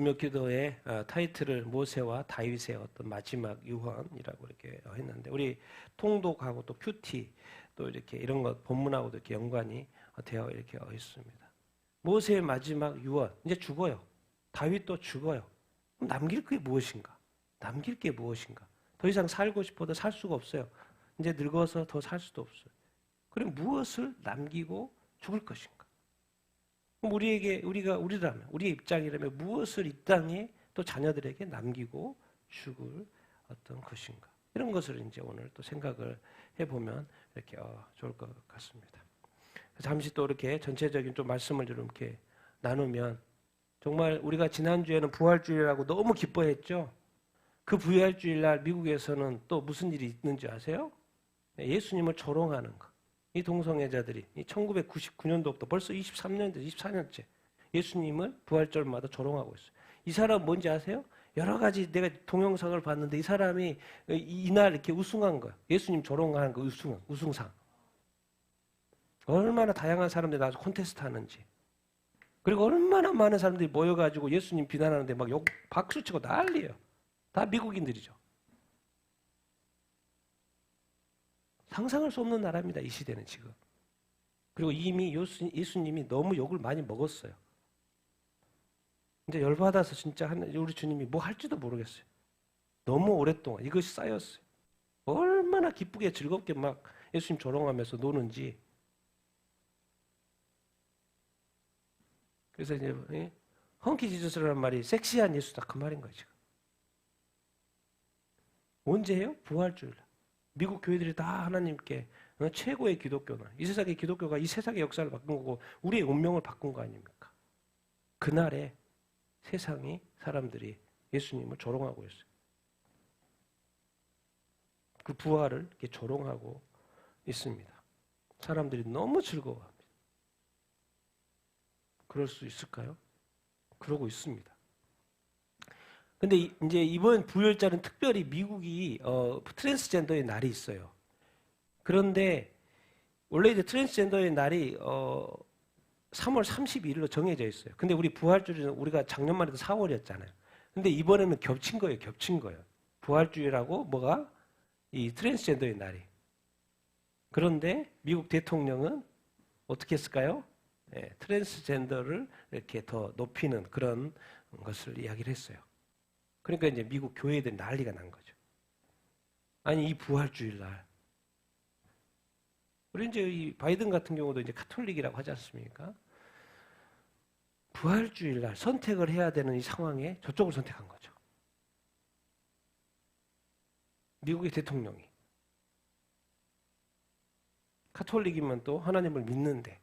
설교 기도의 타이틀을 모세와 다윗의 어떤 마지막 유언이라고 이렇게 했는데, 우리 통독하고 또 큐티 또 이렇게 이런 것 본문하고도 이렇게 연관이 되어 이렇게 있습니다. 모세의 마지막 유언, 이제 죽어요. 다윗도 죽어요. 그럼 남길 게 무엇인가? 남길 게 무엇인가? 더 이상 살고 싶어도 살 수가 없어요. 이제 늙어서 더 살 수도 없어요. 그럼 무엇을 남기고 죽을 것인가? 그럼 우리라면, 우리의 입장이라면 무엇을 이 땅에 또 자녀들에게 남기고 죽을 어떤 것인가? 이런 것을 이제 오늘 또 생각을 해보면 이렇게 좋을 것 같습니다. 잠시 또 이렇게 전체적인 좀 말씀을 좀 이렇게 나누면, 정말 우리가 지난주에는 부활주일이라고 너무 기뻐했죠? 그 부활주일날 미국에서는 또 무슨 일이 있는지 아세요? 예수님을 조롱하는 거. 이 동성애자들이 1999년도부터 벌써 23년째, 24년째 예수님을 부활절마다 조롱하고 있어요. 이 사람 뭔지 아세요? 여러 가지 내가 동영상을 봤는데 이 사람이 이날 이렇게 우승한 거예요. 예수님 조롱하는 거 우승상. 얼마나 다양한 사람들이 나와서 콘테스트 하는지. 그리고 얼마나 많은 사람들이 모여가지고 예수님 비난하는데 막 박수치고 난리예요. 다 미국인들이죠. 상상할 수 없는 나라입니다. 이 시대는 지금. 그리고 이미 예수님이 너무 욕을 많이 먹었어요. 이제 열받아서 진짜 우리 주님이 뭐 할지도 모르겠어요. 너무 오랫동안 이것이 쌓였어요. 얼마나 기쁘게 즐겁게 막 예수님 조롱하면서 노는지. 그래서 이제 헝키 지저스라는 말이 섹시한 예수다 그 말인 거예요. 지금. 언제예요? 부활주일. 미국 교회들이 다 하나님께 최고의 기독교는, 이 세상의 기독교가 이 세상의 역사를 바꾼 거고 우리의 운명을 바꾼 거 아닙니까? 그날에 세상이 사람들이 예수님을 조롱하고 있어요. 그 부활을 이렇게 조롱하고 있습니다. 사람들이 너무 즐거워합니다. 그럴 수 있을까요? 그러고 있습니다. 근데 이제 이번 부활절은 특별히 미국이 트랜스젠더의 날이 있어요. 그런데 원래 이제 트랜스젠더의 날이 3월 31일로 정해져 있어요. 근데 우리 부활주일은 우리가 작년만 해도 4월이었잖아요. 근데 이번에는 겹친 거예요. 부활주일하고 뭐가? 이 트랜스젠더의 날이. 그런데 미국 대통령은 어떻게 했을까요? 네, 트랜스젠더를 이렇게 더 높이는 그런 것을 이야기를 했어요. 그러니까 이제 미국 교회들이 난리가 난 거죠. 아니, 이 부활주일 날. 우리 이제 이 바이든 같은 경우도 이제 카톨릭이라고 하지 않습니까? 부활주일 날 선택을 해야 되는 이 상황에 저쪽을 선택한 거죠. 미국의 대통령이. 카톨릭이면 또 하나님을 믿는데.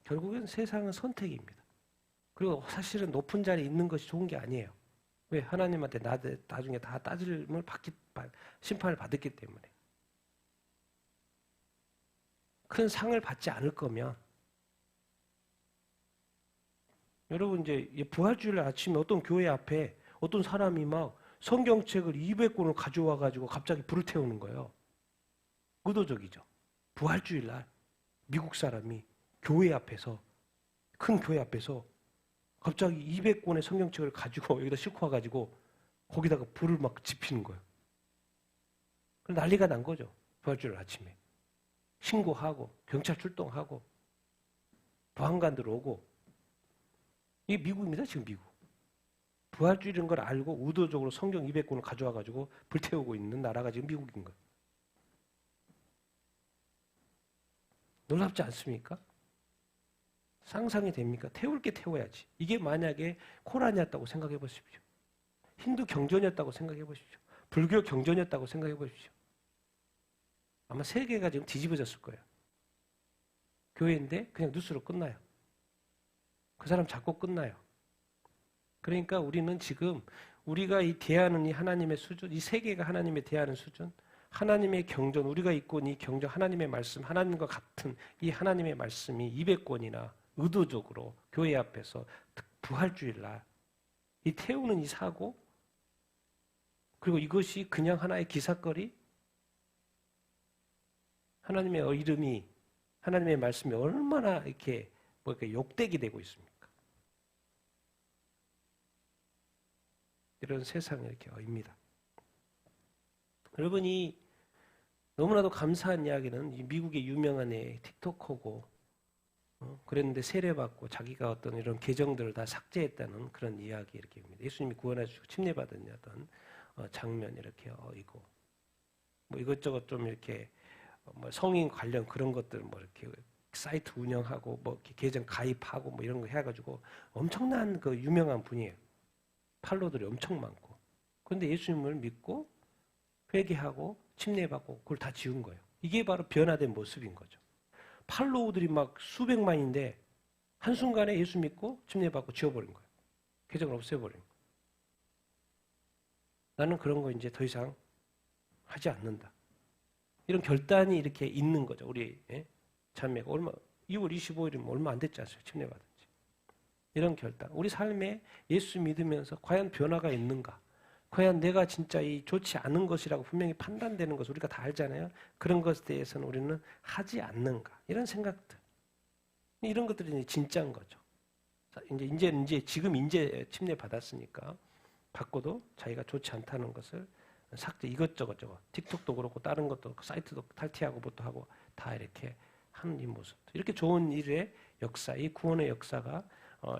결국엔 세상은 선택입니다. 그리고 사실은 높은 자리에 있는 것이 좋은 게 아니에요. 왜? 하나님한테 나중에 다 심판을 받았기 때문에. 큰 상을 받지 않을 거면, 여러분 이제 부활주일 아침에 어떤 교회 앞에 어떤 사람이 막 성경책을 200권을 가져와 가지고 갑자기 불을 태우는 거예요. 의도적이죠. 부활주일 날 미국 사람이 교회 앞에서, 큰 교회 앞에서 갑자기 200권의 성경책을 가지고 여기다 싣고 와가지고 거기다가 불을 막 지피는 거예요. 난리가 난 거죠. 부활주일 아침에. 신고하고 경찰 출동하고 보안관들 오고. 이게 미국입니다. 지금 미국. 부활주일인 걸 알고 의도적으로 성경 200권을 가져와가지고 불태우고 있는 나라가 지금 미국인 거예요. 놀랍지 않습니까? 상상이 됩니까? 태울 게 태워야지. 이게 만약에 코란이었다고 생각해 보십시오. 힌두 경전이었다고 생각해 보십시오. 불교 경전이었다고 생각해 보십시오. 아마 세계가 지금 뒤집어졌을 거예요. 교회인데 그냥 뉴스로 끝나요. 그 사람 잡고 끝나요. 그러니까 우리는 지금 우리가 이 대하는 이 하나님의 수준, 이 세계가 하나님의 대하는 수준, 하나님의 경전, 우리가 입고 있는 이 경전, 하나님의 말씀, 하나님과 같은 이 하나님의 말씀이 200권이나 의도적으로 교회 앞에서 부활주일 날 이 태우는 이 사고, 그리고 이것이 그냥 하나의 기사거리, 하나님의 이름이, 하나님의 말씀이 얼마나 이렇게 욕되게 되고 있습니까? 이런 세상에 이렇게 어입니다. 여러분이 너무나도 감사한 이야기는 이 미국의 유명한 틱톡커고 그랬는데 세례받고 자기가 어떤 이런 계정들을 다 삭제했다는 그런 이야기 이렇게입니다. 예수님이 구원해 주시고 침례받은 어떤 장면 이렇게 어이고 뭐 이것저것 좀 이렇게 뭐 성인 관련 그런 것들 뭐 이렇게 사이트 운영하고 뭐 이렇게 계정 가입하고 뭐 이런 거 해가지고 엄청난 그 유명한 분이에요. 팔로들이 엄청 많고. 그런데 예수님을 믿고 회개하고 침례받고 그걸 다 지운 거예요. 이게 바로 변화된 모습인 거죠. 팔로우들이 막 수백만인데 한순간에 예수 믿고 침례받고 지워버린 거예요. 계정을 없애버린 거예요. 나는 그런 거 이제 더 이상 하지 않는다. 이런 결단이 이렇게 있는 거죠. 우리 자매가 2월 25일이면 얼마 안 됐지 않습니까? 침례받은 지. 이런 결단. 우리 삶에 예수 믿으면서 과연 변화가 있는가? 과연 내가 진짜 이 좋지 않은 것이라고 분명히 판단되는 것을 우리가 다 알잖아요. 그런 것에 대해서는 우리는 하지 않는가? 이런 생각들. 이런 것들이 이제 진짜인 거죠. 지금 침례 받았으니까 받고도 자기가 좋지 않다는 것을 삭제 이것저것 틱톡도 그렇고 다른 것도 사이트도 탈퇴하고 뭐도 하고 다 이렇게 하는 이 모습. 이렇게 좋은 일의 역사, 이 구원의 역사가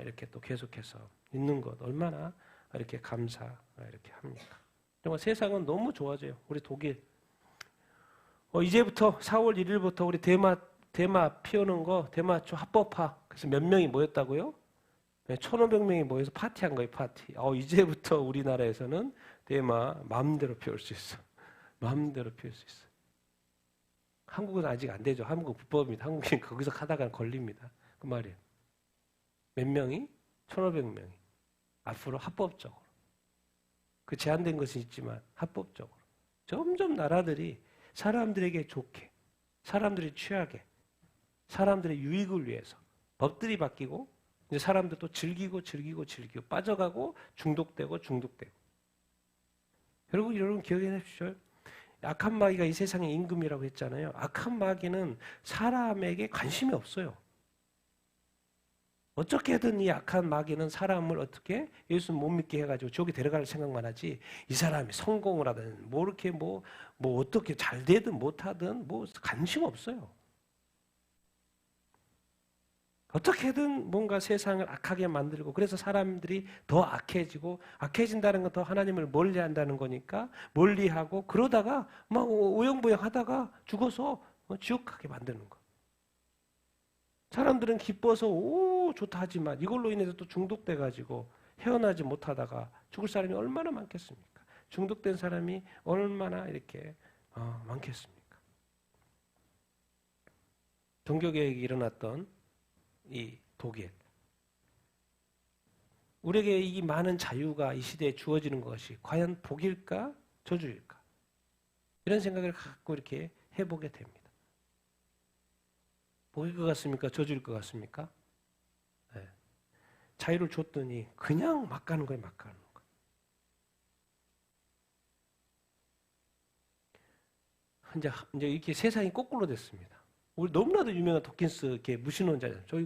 이렇게 또 계속해서 있는 것 얼마나 이렇게 감사 이렇게 합니까? 정말 세상은 너무 좋아져요. 우리 독일 이제부터 4월 1일부터 우리 대마 피우는 거 대마초 합법화. 그래서 몇 명이 모였다고요? 1,500명이 모여서 파티한 거예요. 파티. 이제부터 우리나라에서는 대마 마음대로 피울 수 있어. 마음대로 피울 수 있어. 한국은 아직 안 되죠. 한국은 불법입니다. 한국인 거기서 하다가 걸립니다. 그 말이에요. 몇 명이? 1,500명이. 앞으로 합법적으로. 그 제한된 것이 있지만 합법적으로. 점점 나라들이 사람들에게 좋게, 사람들이 취하게, 사람들의 유익을 위해서 법들이 바뀌고 이제 사람들도 즐기고 빠져가고 중독되고. 여러분 기억해 냅시오. 악한 마귀가 이 세상의 임금이라고 했잖아요. 악한 마귀는 사람에게 관심이 없어요. 어떻게든 이 악한 마귀는 사람을 어떻게 예수 못 믿게 해가지고 지옥에 데려갈 생각만 하지 이 사람이 성공을 하든 뭐 이렇게 뭐 어떻게 잘 되든 못하든 뭐 관심 없어요. 어떻게든 뭔가 세상을 악하게 만들고 그래서 사람들이 더 악해진다는 건 더 하나님을 멀리한다는 거니까 멀리하고 그러다가 막 오영부영하다가 죽어서 지옥 가게 만드는 거. 사람들은 기뻐서 좋다 하지만 이걸로 인해서 또 중독돼가지고 헤어나지 못하다가 죽을 사람이 얼마나 많겠습니까? 중독된 사람이 얼마나 이렇게 많겠습니까? 종교개혁이 일어났던 이 독일. 우리에게 이 많은 자유가 이 시대에 주어지는 것이 과연 복일까 저주일까? 이런 생각을 갖고 이렇게 해보게 됩니다. 복일 것 같습니까? 저주일 것 같습니까? 네. 자유를 줬더니 그냥 막 가는 거예요. 막 가는 거. 이제 이렇게 세상이 거꾸로 됐습니다. 우리 너무나도 유명한 도킨스 이렇게 무신론자죠. 저희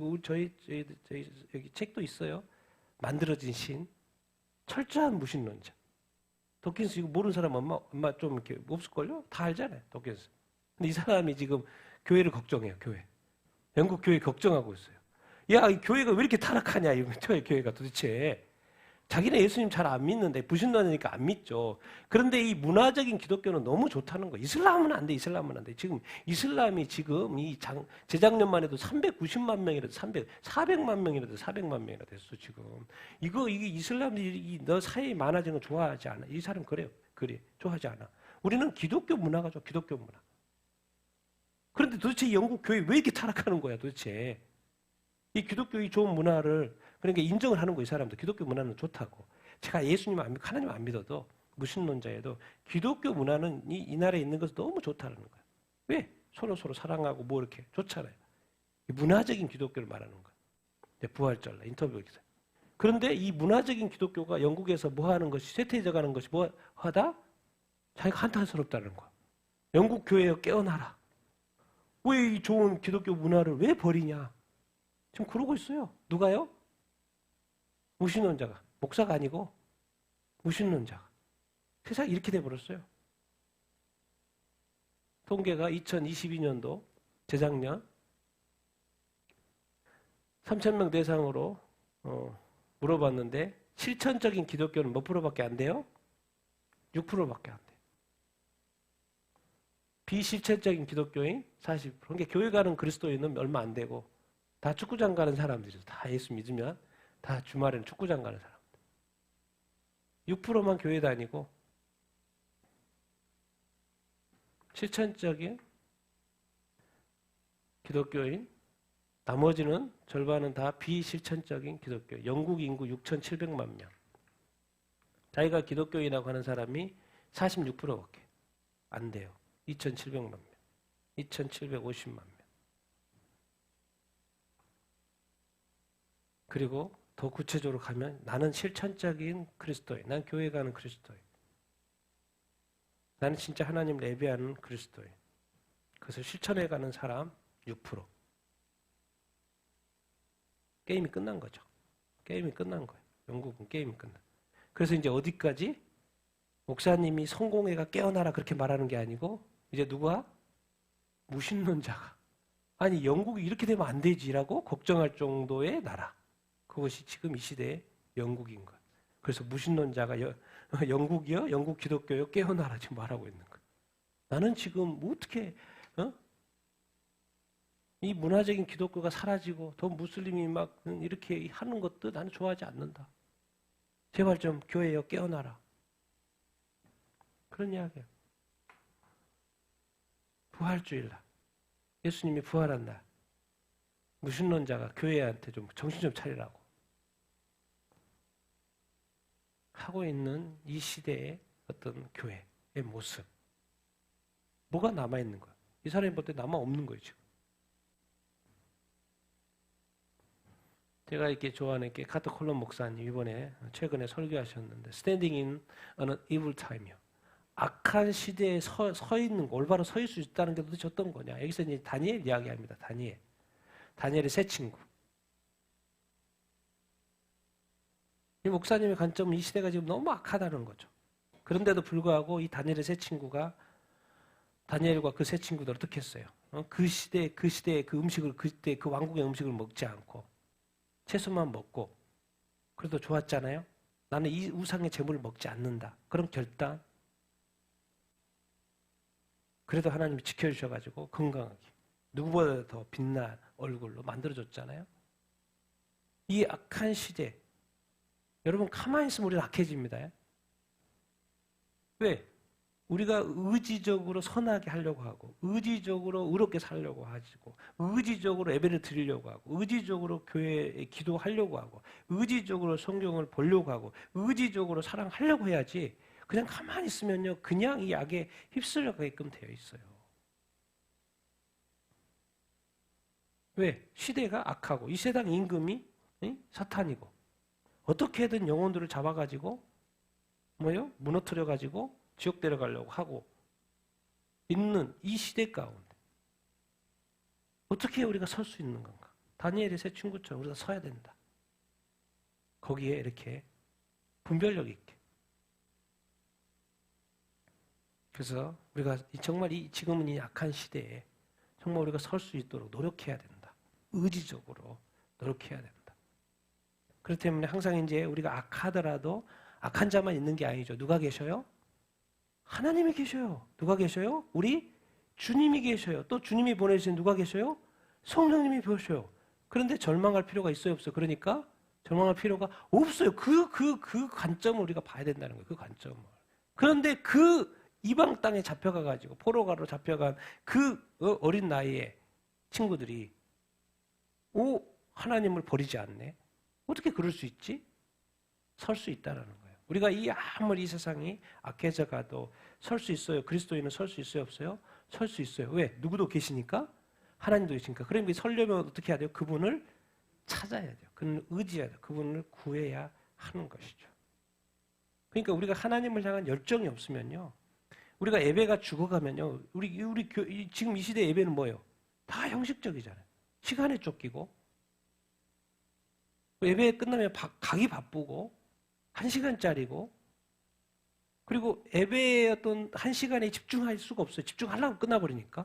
여기 책도 있어요. 만들어진 신. 철저한 무신론자. 도킨스 이거 모르는 사람 아마 좀 이렇게 없을걸요? 다 알잖아요. 도킨스. 근데 이 사람이 지금 교회를 걱정해요. 교회. 영국 교회 걱정하고 있어요. 야, 이 교회가 왜 이렇게 타락하냐, 이 교회가 도대체. 자기네 예수님 잘 안 믿는데, 불신론이니까 안 믿죠. 그런데 이 문화적인 기독교는 너무 좋다는 거예요. 이슬람은 안 돼, 이슬람은 안 돼. 지금, 이슬람이 지금 재작년만 해도 390만 명이라도 400만 명이라도 400만 명이라도 됐어, 지금. 이게 이슬람들이 너 사회에 많아지는 거 좋아하지 않아. 이 사람 그래, 좋아하지 않아. 우리는 기독교 문화가 좋아, 기독교 문화. 그런데 도대체 이 영국 교회 왜 이렇게 타락하는 거야, 도대체. 이 기독교의 좋은 문화를 그러니까 인정을 하는 거예요. 이 사람도 기독교 문화는 좋다고. 제가 예수님 안 믿고 하나님 안 믿어도 무신론자에도 기독교 문화는 이 나라에 있는 것은 너무 좋다는 거예요. 왜? 서로 사랑하고 뭐 이렇게 좋잖아요. 문화적인 기독교를 말하는 거예요. 부활절 인터뷰 기사. 그런데 이 문화적인 기독교가 영국에서 뭐 하는 것이 쇠퇴해져 가는 것이 뭐 하다? 자기가 한탄스럽다는 거야. 영국 교회에 깨어나라. 왜 이 좋은 기독교 문화를 왜 버리냐? 지금 그러고 있어요. 누가요? 무신론자가. 목사가 아니고 무신론자가. 세상이 이렇게 돼버렸어요. 통계가 2022년도 재작년 3,000명 대상으로 물어봤는데 실천적인 기독교는 몇 프로밖에 안 돼요? 6%밖에 안 돼요. 비실천적인 기독교인 40%. 그러니까 교회 가는 그리스도인은 얼마 안 되고 다 축구장 가는 사람들이죠. 다 예수 믿으면 다 주말에는 축구장 가는 사람들. 6%만 교회 다니고 실천적인 기독교인, 나머지는 절반은 다 비실천적인 기독교. 영국 인구 6,700만 명. 자기가 기독교인이라고 하는 사람이 46%밖에 안 돼요. 2,700만 명. 2,750만 명. 그리고 더 구체적으로 가면 나는 실천적인 그리스도인. 난 교회 가는 그리스도인. 나는 진짜 하나님을 예배하는 그리스도인. 그것을 실천해 가는 사람 6%. 게임이 끝난 거죠. 게임이 끝난 거예요. 영국은 게임이 끝난. 그래서 이제 어디까지? 목사님이 성공회가 깨어나라 그렇게 말하는 게 아니고 이제 누가? 무신론자가. 아니 영국이 이렇게 되면 안 되지라고 걱정할 정도의 나라. 그것이 지금 이 시대의 영국인 거예요. 그래서 무신론자가 영국이요? 영국 기독교요? 깨어나라 지금 말하고 있는 거예요. 나는 지금 어떻게 이 문화적인 기독교가 사라지고 더 무슬림이 막 이렇게 하는 것도 나는 좋아하지 않는다. 제발 좀 교회여 깨어나라. 그런 이야기예요. 부활주일날. 예수님이 부활한 날. 무신론자가 교회한테 좀 정신 좀 차리라고 하고 있는 이 시대의 어떤 교회의 모습. 뭐가 남아있는 거야? 이 사람이 볼 때 남아없는 거예요, 지금. 제가 이렇게 좋아하는 게 카터 콜럼 목사님 이번에 최근에 설교하셨는데 Standing in an evil time이요. 악한 시대에 서 있는 거, 올바로 서 있을 수 있다는 게 도대체 어떤 거냐. 여기서 이제 다니엘 이야기합니다. 다니엘의 새 친구. 이 목사님의 관점은 이 시대가 지금 너무 악하다는 거죠. 그런데도 불구하고 이 다니엘의 새 친구가 다니엘과 그 새 친구들 어떻게 했어요? 그 시대의 그 음식을 그때 그 왕국의 음식을 먹지 않고 채소만 먹고 그래도 좋았잖아요. 나는 이 우상의 재물을 먹지 않는다. 그럼 결단. 그래도 하나님이 지켜주셔가지고 건강하게 누구보다 더 빛날 얼굴로 만들어줬잖아요. 이 악한 시대. 여러분 가만히 있으면 우리는 악해집니다. 왜? 우리가 의지적으로 선하게 하려고 하고 의지적으로 의롭게 살려고 하고 의지적으로 예배를 드리려고 하고 의지적으로 교회에 기도하려고 하고 의지적으로 성경을 보려고 하고 의지적으로 사랑하려고 해야지 그냥 가만히 있으면요 그냥 이 악에 휩쓸려가게끔 되어 있어요. 왜? 시대가 악하고 이 세상 임금이 사탄이고 어떻게든 영혼들을 잡아가지고 무너뜨려가지고 지옥 데려가려고 하고 있는 이 시대 가운데 어떻게 우리가 설 수 있는 건가? 다니엘의 새 친구처럼 우리가 서야 된다. 거기에 이렇게 분별력 있게. 그래서 우리가 정말 지금은 이 악한 시대에 정말 우리가 설 수 있도록 노력해야 된다. 의지적으로 노력해야 된다. 그렇기 때문에 항상 이제 우리가 악하더라도 악한 자만 있는 게 아니죠. 누가 계셔요? 하나님이 계셔요. 누가 계셔요? 우리 주님이 계셔요. 또 주님이 보내주신 누가 계셔요? 성령님이 계셔요. 그런데 절망할 필요가 있어요, 없어요? 그러니까 절망할 필요가 없어요. 그 관점을 우리가 봐야 된다는 거예요. 그 관점을. 그런데 그 이방 땅에 잡혀가가지고 포로가로 잡혀간 그 어린 나이에 친구들이 하나님을 버리지 않네. 어떻게 그럴 수 있지? 설 수 있다는 거예요. 우리가 아무리 이 세상이 악해져 가도 설 수 있어요. 그리스도인은 설 수 있어요, 없어요? 설 수 있어요. 왜? 누구도 계시니까? 하나님도 계시니까. 그러면 설려면 어떻게 해야 돼요? 그분을 찾아야 돼요. 그분을 의지해야 돼요. 그분을 구해야 하는 것이죠. 그러니까 우리가 하나님을 향한 열정이 없으면요. 우리가 예배가 죽어가면요. 지금 이 시대 예배는 뭐예요? 다 형식적이잖아요. 시간에 쫓기고 예배 끝나면 가기 바쁘고 1시간짜리고 그리고 예배의 어떤 한 시간에 집중할 수가 없어요. 집중하려고 끝나버리니까.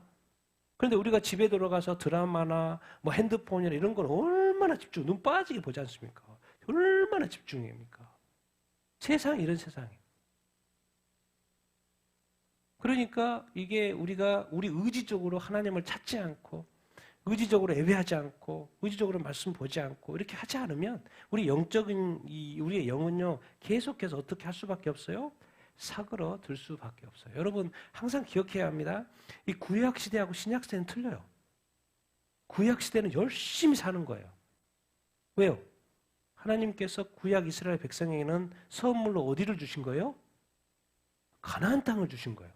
그런데 우리가 집에 들어가서 드라마나 뭐 핸드폰이나 이런 건 얼마나 눈 빠지게 보지 않습니까? 얼마나 집중입니까? 세상이 이런 세상이에요. 그러니까 이게 우리가 우리 의지적으로 하나님을 찾지 않고 의지적으로 예배하지 않고 의지적으로 말씀 보지 않고 이렇게 하지 않으면 우리 영적인 우리의 영은요 계속해서 어떻게 할 수밖에 없어요? 사그러들 수밖에 없어요. 여러분 항상 기억해야 합니다. 이 구약 시대하고 신약 시대는 틀려요. 구약 시대는 열심히 사는 거예요. 왜요? 하나님께서 구약 이스라엘 백성에게는 선물로 어디를 주신 거예요? 가나안 땅을 주신 거예요.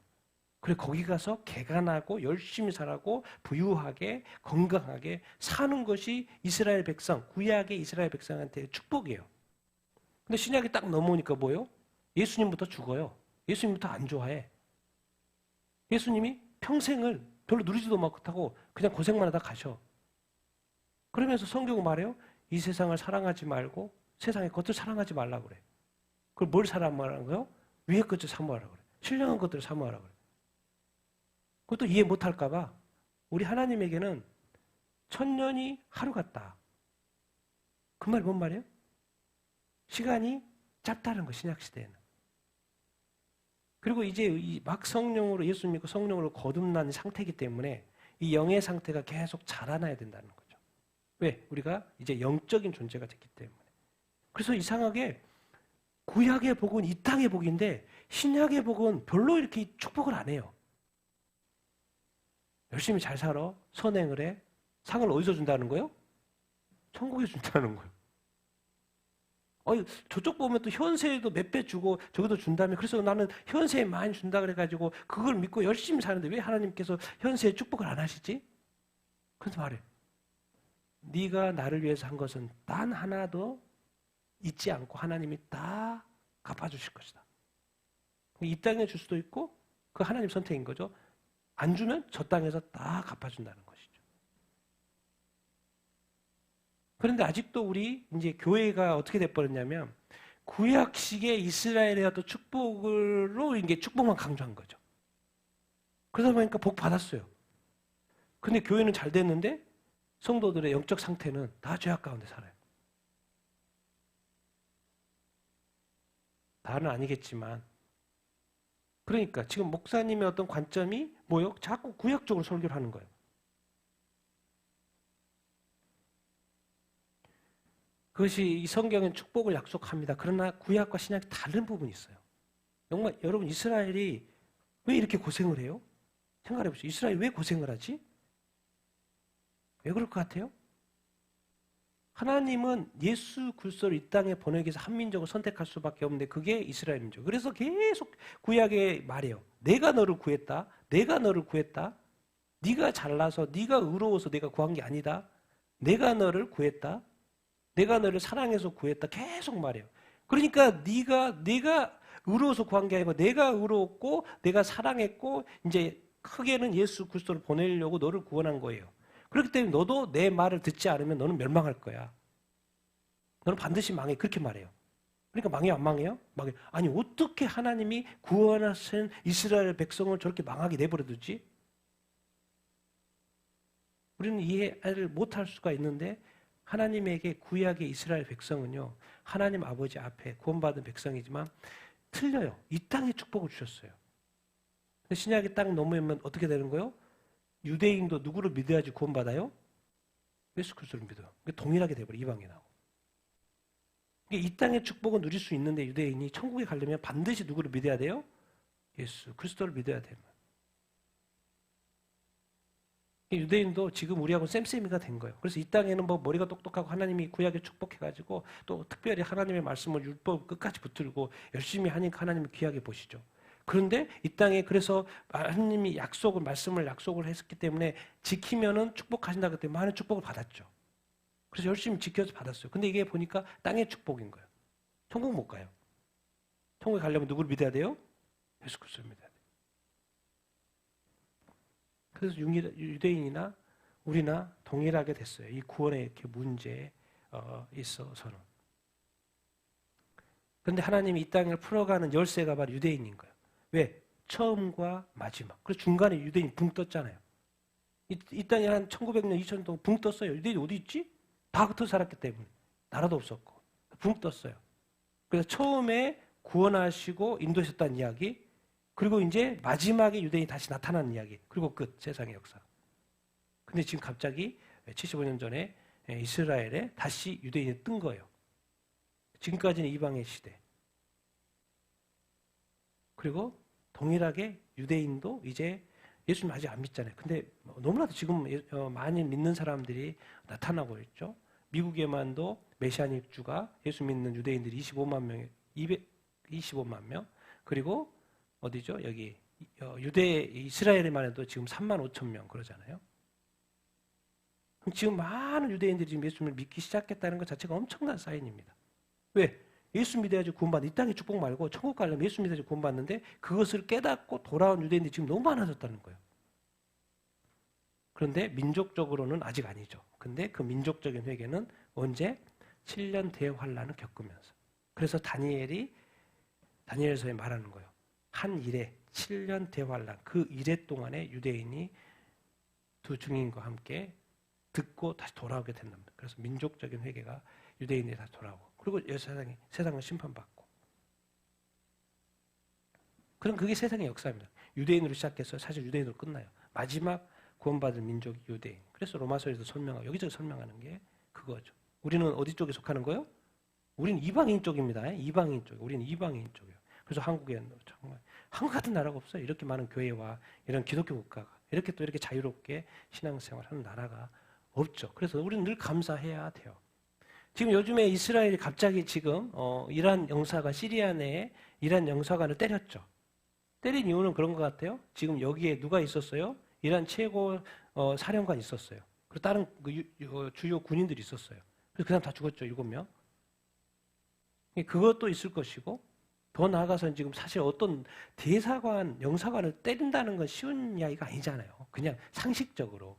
그래 거기 가서 개간하고 열심히 살고 부유하게 건강하게 사는 것이 이스라엘 백성, 구약의 이스라엘 백성한테 축복이에요. 근데 신약이 딱 넘어오니까 뭐예요? 예수님부터 죽어요. 예수님부터 안 좋아해. 예수님이 평생을 별로 누리지도 못하고 그냥 고생만 하다 가셔. 그러면서 성경은 말해요. 이 세상을 사랑하지 말고 세상의 것을 사랑하지 말라고 그래. 그걸 뭘 사랑하라는 거예요? 위의 것을 사모하라고 그래. 신령한 것들을 사모하라고 그래. 그것도 이해 못할까 봐 우리 하나님에게는 천년이 하루 같다. 그 말이 뭔 말이에요? 시간이 짧다는 거 신약시대에는. 그리고 이제 막 성령으로 예수 믿고 성령으로 거듭난 상태이기 때문에 이 영의 상태가 계속 자라나야 된다는 거죠. 왜? 우리가 이제 영적인 존재가 됐기 때문에. 그래서 이상하게 구약의 복은 이 땅의 복인데 신약의 복은 별로 이렇게 축복을 안 해요. 열심히 잘 살아, 선행을 해. 상을 어디서 준다는 거예요? 천국에서 준다는 거예요. 저쪽 보면 또 현세에도 몇 배 주고 저기도 준다며. 그래서 나는 현세에 많이 준다 그래가지고 그걸 믿고 열심히 사는데 왜 하나님께서 현세에 축복을 안 하시지? 그래서 말해. 네가 나를 위해서 한 것은 단 하나도 잊지 않고 하나님이 다 갚아주실 것이다. 이 땅에 줄 수도 있고 그 하나님 선택인 거죠. 안 주면 저 땅에서 다 갚아준다는 것이죠. 그런데 아직도 우리 이제 교회가 어떻게 돼버렸냐면 구약식의 이스라엘의 어떤 축복으로 이게 축복만 강조한 거죠. 그러다 보니까 복 받았어요. 근데 교회는 잘 됐는데 성도들의 영적 상태는 다 죄악 가운데 살아요. 다는 아니겠지만 그러니까 지금 목사님의 어떤 관점이 뭐요? 자꾸 구약적으로 설교를 하는 거예요. 그것이 이 성경은 축복을 약속합니다. 그러나 구약과 신약이 다른 부분이 있어요. 정말 여러분 이스라엘이 왜 이렇게 고생을 해요? 생각해 보세요. 이스라엘이 왜 고생을 하지? 왜 그럴 것 같아요? 하나님은 예수 그리스도를 이 땅에 보내기 위해서 한 민족을 선택할 수밖에 없는데 그게 이스라엘 민족. 그래서 계속 구약에 말해요. 내가 너를 구했다. 내가 너를 구했다. 네가 잘나서 네가 의로워서 내가 구한 게 아니다. 내가 너를 구했다. 내가 너를 사랑해서 구했다. 계속 말해요. 그러니까 내가 의로워서 구한 게 아니고 내가 의로웠고 내가 사랑했고 이제 크게는 예수 그리스도를 보내려고 너를 구원한 거예요. 그렇기 때문에 너도 내 말을 듣지 않으면 너는 멸망할 거야. 너는 반드시 망해. 그렇게 말해요. 그러니까 망해요? 안 망해요? 망해요. 아니 어떻게 하나님이 구원하신 이스라엘 백성을 저렇게 망하게 내버려두지? 우리는 이해를 못할 수가 있는데 하나님에게 구약의 이스라엘 백성은요. 하나님 아버지 앞에 구원받은 백성이지만 틀려요. 이 땅에 축복을 주셨어요. 근데 신약이 딱 넘으면 어떻게 되는 거예요? 유대인도 누구를 믿어야지 구원받아요? 예수 그리스도를 믿어요. 동일하게 돼버려 이방인하고. 이 땅의 축복은 누릴 수 있는데 유대인이 천국에 가려면 반드시 누구를 믿어야 돼요? 예수 그리스도를 믿어야 돼요. 유대인도 지금 우리하고 쌤쌤이가 된 거예요. 그래서 이 땅에는 뭐 머리가 똑똑하고 하나님이 구약에 축복해가지고 또 특별히 하나님의 말씀을 율법 끝까지 붙들고 열심히 하니까 하나님이 귀하게 보시죠. 그런데 이 땅에 그래서 하나님이 말씀을 약속을 했기 때문에 지키면은 축복하신다고 때문에 많은 축복을 받았죠. 그래서 열심히 지켜서 받았어요. 근데 이게 보니까 땅의 축복인 거예요. 천국 못 가요. 천국에 가려면 누구를 믿어야 돼요? 예수 그리스도를 믿어야 돼요. 그래서 유대인이나 우리나 동일하게 됐어요. 이 구원의 이렇게 문제에 있어서는. 그런데 하나님이 이 땅을 풀어가는 열쇠가 바로 유대인인 거예요. 왜? 처음과 마지막. 그래서 중간에 유대인이 붕 떴잖아요. 이 땅에 한 1900년, 2000년 동안 붕 떴어요. 유대인이 어디 있지? 다 흩어 살았기 때문에. 나라도 없었고. 붕 떴어요. 그래서 처음에 구원하시고 인도하셨다는 이야기, 그리고 이제 마지막에 유대인이 다시 나타나는 이야기, 그리고 끝, 세상의 역사. 근데 지금 갑자기 75년 전에 이스라엘에 다시 유대인이 뜬 거예요. 지금까지는 이방의 시대. 그리고 동일하게 유대인도 이제 예수님 아직 안 믿잖아요. 근데 너무나도 지금 많이 믿는 사람들이 나타나고 있죠. 미국에만도 메시아닉 주가 예수 믿는 유대인들이 25만 명, 225만 명. 그리고 어디죠? 여기 이스라엘에만 해도 지금 3만 5천 명 그러잖아요. 지금 많은 유대인들이 지금 예수님을 믿기 시작했다는 것 자체가 엄청난 사인입니다. 왜? 예수 믿어야지 구원받는, 이 땅의 축복 말고 천국 가려면 예수 믿어야지 구원받는데 그것을 깨닫고 돌아온 유대인들이 지금 너무 많아졌다는 거예요. 그런데 민족적으로는 아직 아니죠. 근데 그 민족적인 회개는 언제? 7년 대환란을 겪으면서. 그래서 다니엘서에 말하는 거예요. 한 일에 7년 대환란, 그 일해 동안에 유대인이 두 증인과 함께 듣고 다시 돌아오게 된답니다. 그래서 민족적인 회개가 유대인들이 다시 돌아오고, 그리고 세상은 심판받고. 그럼 그게 세상의 역사입니다. 유대인으로 시작해서 사실 유대인으로 끝나요. 마지막 구원받을 민족이 유대인. 그래서 로마서에서 설명하고 여기저기 설명하는 게 그거죠. 우리는 어디 쪽에 속하는 거예요? 우리는 이방인 쪽입니다. 이방인 쪽. 우리는 이방인 쪽이에요. 그래서 한국에는 정말 한국 같은 나라가 없어요. 이렇게 많은 교회와 이런 기독교 국가가 이렇게 또 이렇게 자유롭게 신앙생활하는 나라가 없죠. 그래서 우리는 늘 감사해야 돼요. 지금 요즘에 이스라엘이 갑자기 지금 이란 영사관, 시리아 내에 이란 영사관을 때렸죠. 때린 이유는 그런 것 같아요. 지금 여기에 누가 있었어요? 이란 최고 사령관 있었어요. 그리고 다른 주요 군인들이 있었어요. 그래서 그 사람 다 죽었죠. 7명. 그것도 있을 것이고, 더 나아가서는 지금 사실 어떤 대사관, 영사관을 때린다는 건 쉬운 이야기가 아니잖아요. 그냥 상식적으로.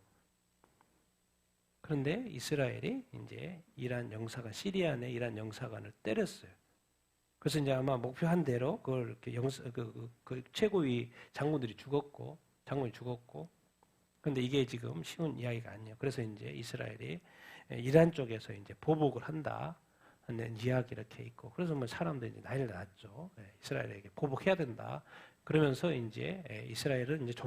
그런데 이스라엘이 이제 이란 영사관, 시리아 내 이란 영사관을 때렸어요. 그래서 이제 아마 목표한 대로 그걸 이렇게 그 최고위 장군이 죽었고, 그런데 이게 지금 쉬운 이야기가 아니에요. 그래서 이제 이스라엘이 이란 쪽에서 이제 보복을 한다는 이야기 이렇게 있고, 그래서 뭐 사람들이 이제 난리를 났죠. 이스라엘에게 보복해야 된다. 그러면서 이제 이스라엘은 이제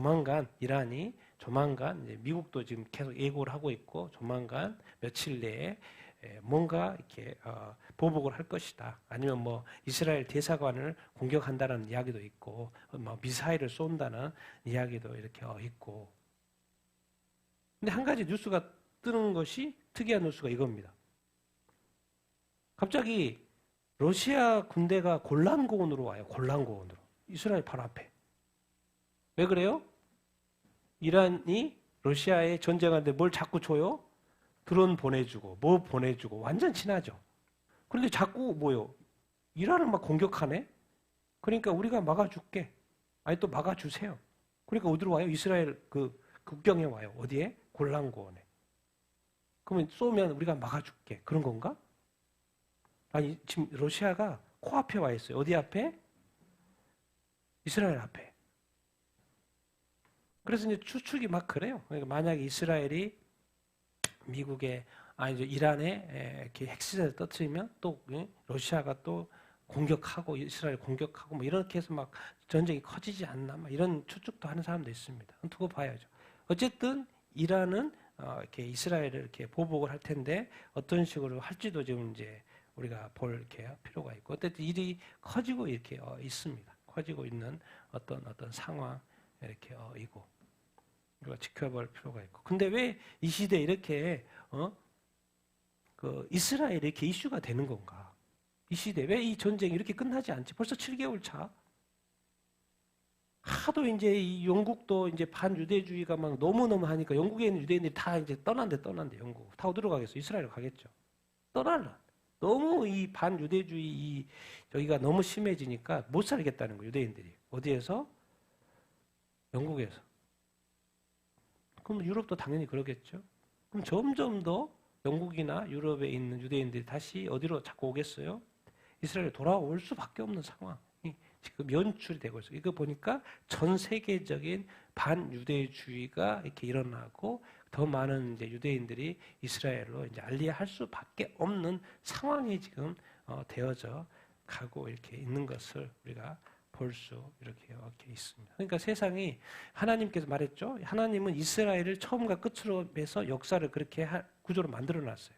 이란이 조만간 이제 미국도 지금 계속 예고를 하고 있고, 조만간 며칠 내에 뭔가 이렇게 보복을 할 것이다. 아니면 뭐 이스라엘 대사관을 공격한다는 이야기도 있고, 뭐 미사일을 쏜다는 이야기도 이렇게 있고. 근데 한 가지 뉴스가 뜨는 것이 특이한 뉴스가 이겁니다. 갑자기 러시아 군대가 골란고원으로 와요. 골란고원으로. 이스라엘 바로 앞에. 왜 그래요? 이란이 러시아에 전쟁하는데 뭘 자꾸 줘요? 드론 보내주고 뭐 보내주고 완전 친하죠. 그런데 자꾸 뭐요? 이란을 막 공격하네? 그러니까 우리가 막아줄게. 아니 또 막아주세요. 그러니까 어디로 와요? 이스라엘 그 국경에 와요. 어디에? 골란고원에. 그러면 쏘면 우리가 막아줄게. 그런 건가? 아니 지금 러시아가 코앞에 와 있어요. 어디 앞에? 이스라엘 앞에. 그래서 이제 추측이 막 그래요. 그러니까 만약에 이스라엘이 미국에 이제 이란에 이렇게 핵시설을 터뜨리면 또 러시아가 또 공격하고 이스라엘 공격하고 뭐 이렇게 해서 막 전쟁이 커지지 않나 막 이런 추측도 하는 사람도 있습니다. 두고 봐야죠. 어쨌든 이란은 이렇게 이스라엘을 이렇게 보복을 할 텐데 어떤 식으로 할지도 지금 이제 우리가 볼 이렇게 필요가 있고, 어쨌든 일이 커지고 이렇게 있습니다. 커지고 있는 어떤 상황 이렇게 있고 우리가 지켜볼 필요가 있고. 근데 왜 이 시대에 이렇게 그 이스라엘이 이렇게 이슈가 되는 건가? 이 시대 왜 이 전쟁이 이렇게 끝나지 않지? 벌써 7개월 차. 하도 이제 이 영국도 이제 반유대주의가 막 너무너무 하니까 영국에 있는 유대인들이 다 이제 떠난대 영국. 다 어디로 가겠어? 이스라엘로 가겠죠. 떠날라. 너무 이 반유대주의 여기가 너무 심해지니까 못 살겠다는 거예요. 유대인들이. 어디에서? 영국에서. 그럼 유럽도 당연히 그러겠죠. 그럼 점점 더 영국이나 유럽에 있는 유대인들이 다시 어디로 자꾸 오겠어요? 이스라엘에 돌아올 수밖에 없는 상황이 지금 연출이 되고 있어요. 이거 보니까 전 세계적인 반유대주의가 이렇게 일어나고 더 많은 이제 유대인들이 이스라엘로 이제 알리할 수밖에 없는 상황이 지금 되어져 가고 이렇게 있는 것을 우리가 볼 수 이렇게 있습니다. 그러니까 세상이 하나님께서 말했죠. 하나님은 이스라엘을 처음과 끝으로 해서 역사를 그렇게 구조로 만들어 놨어요.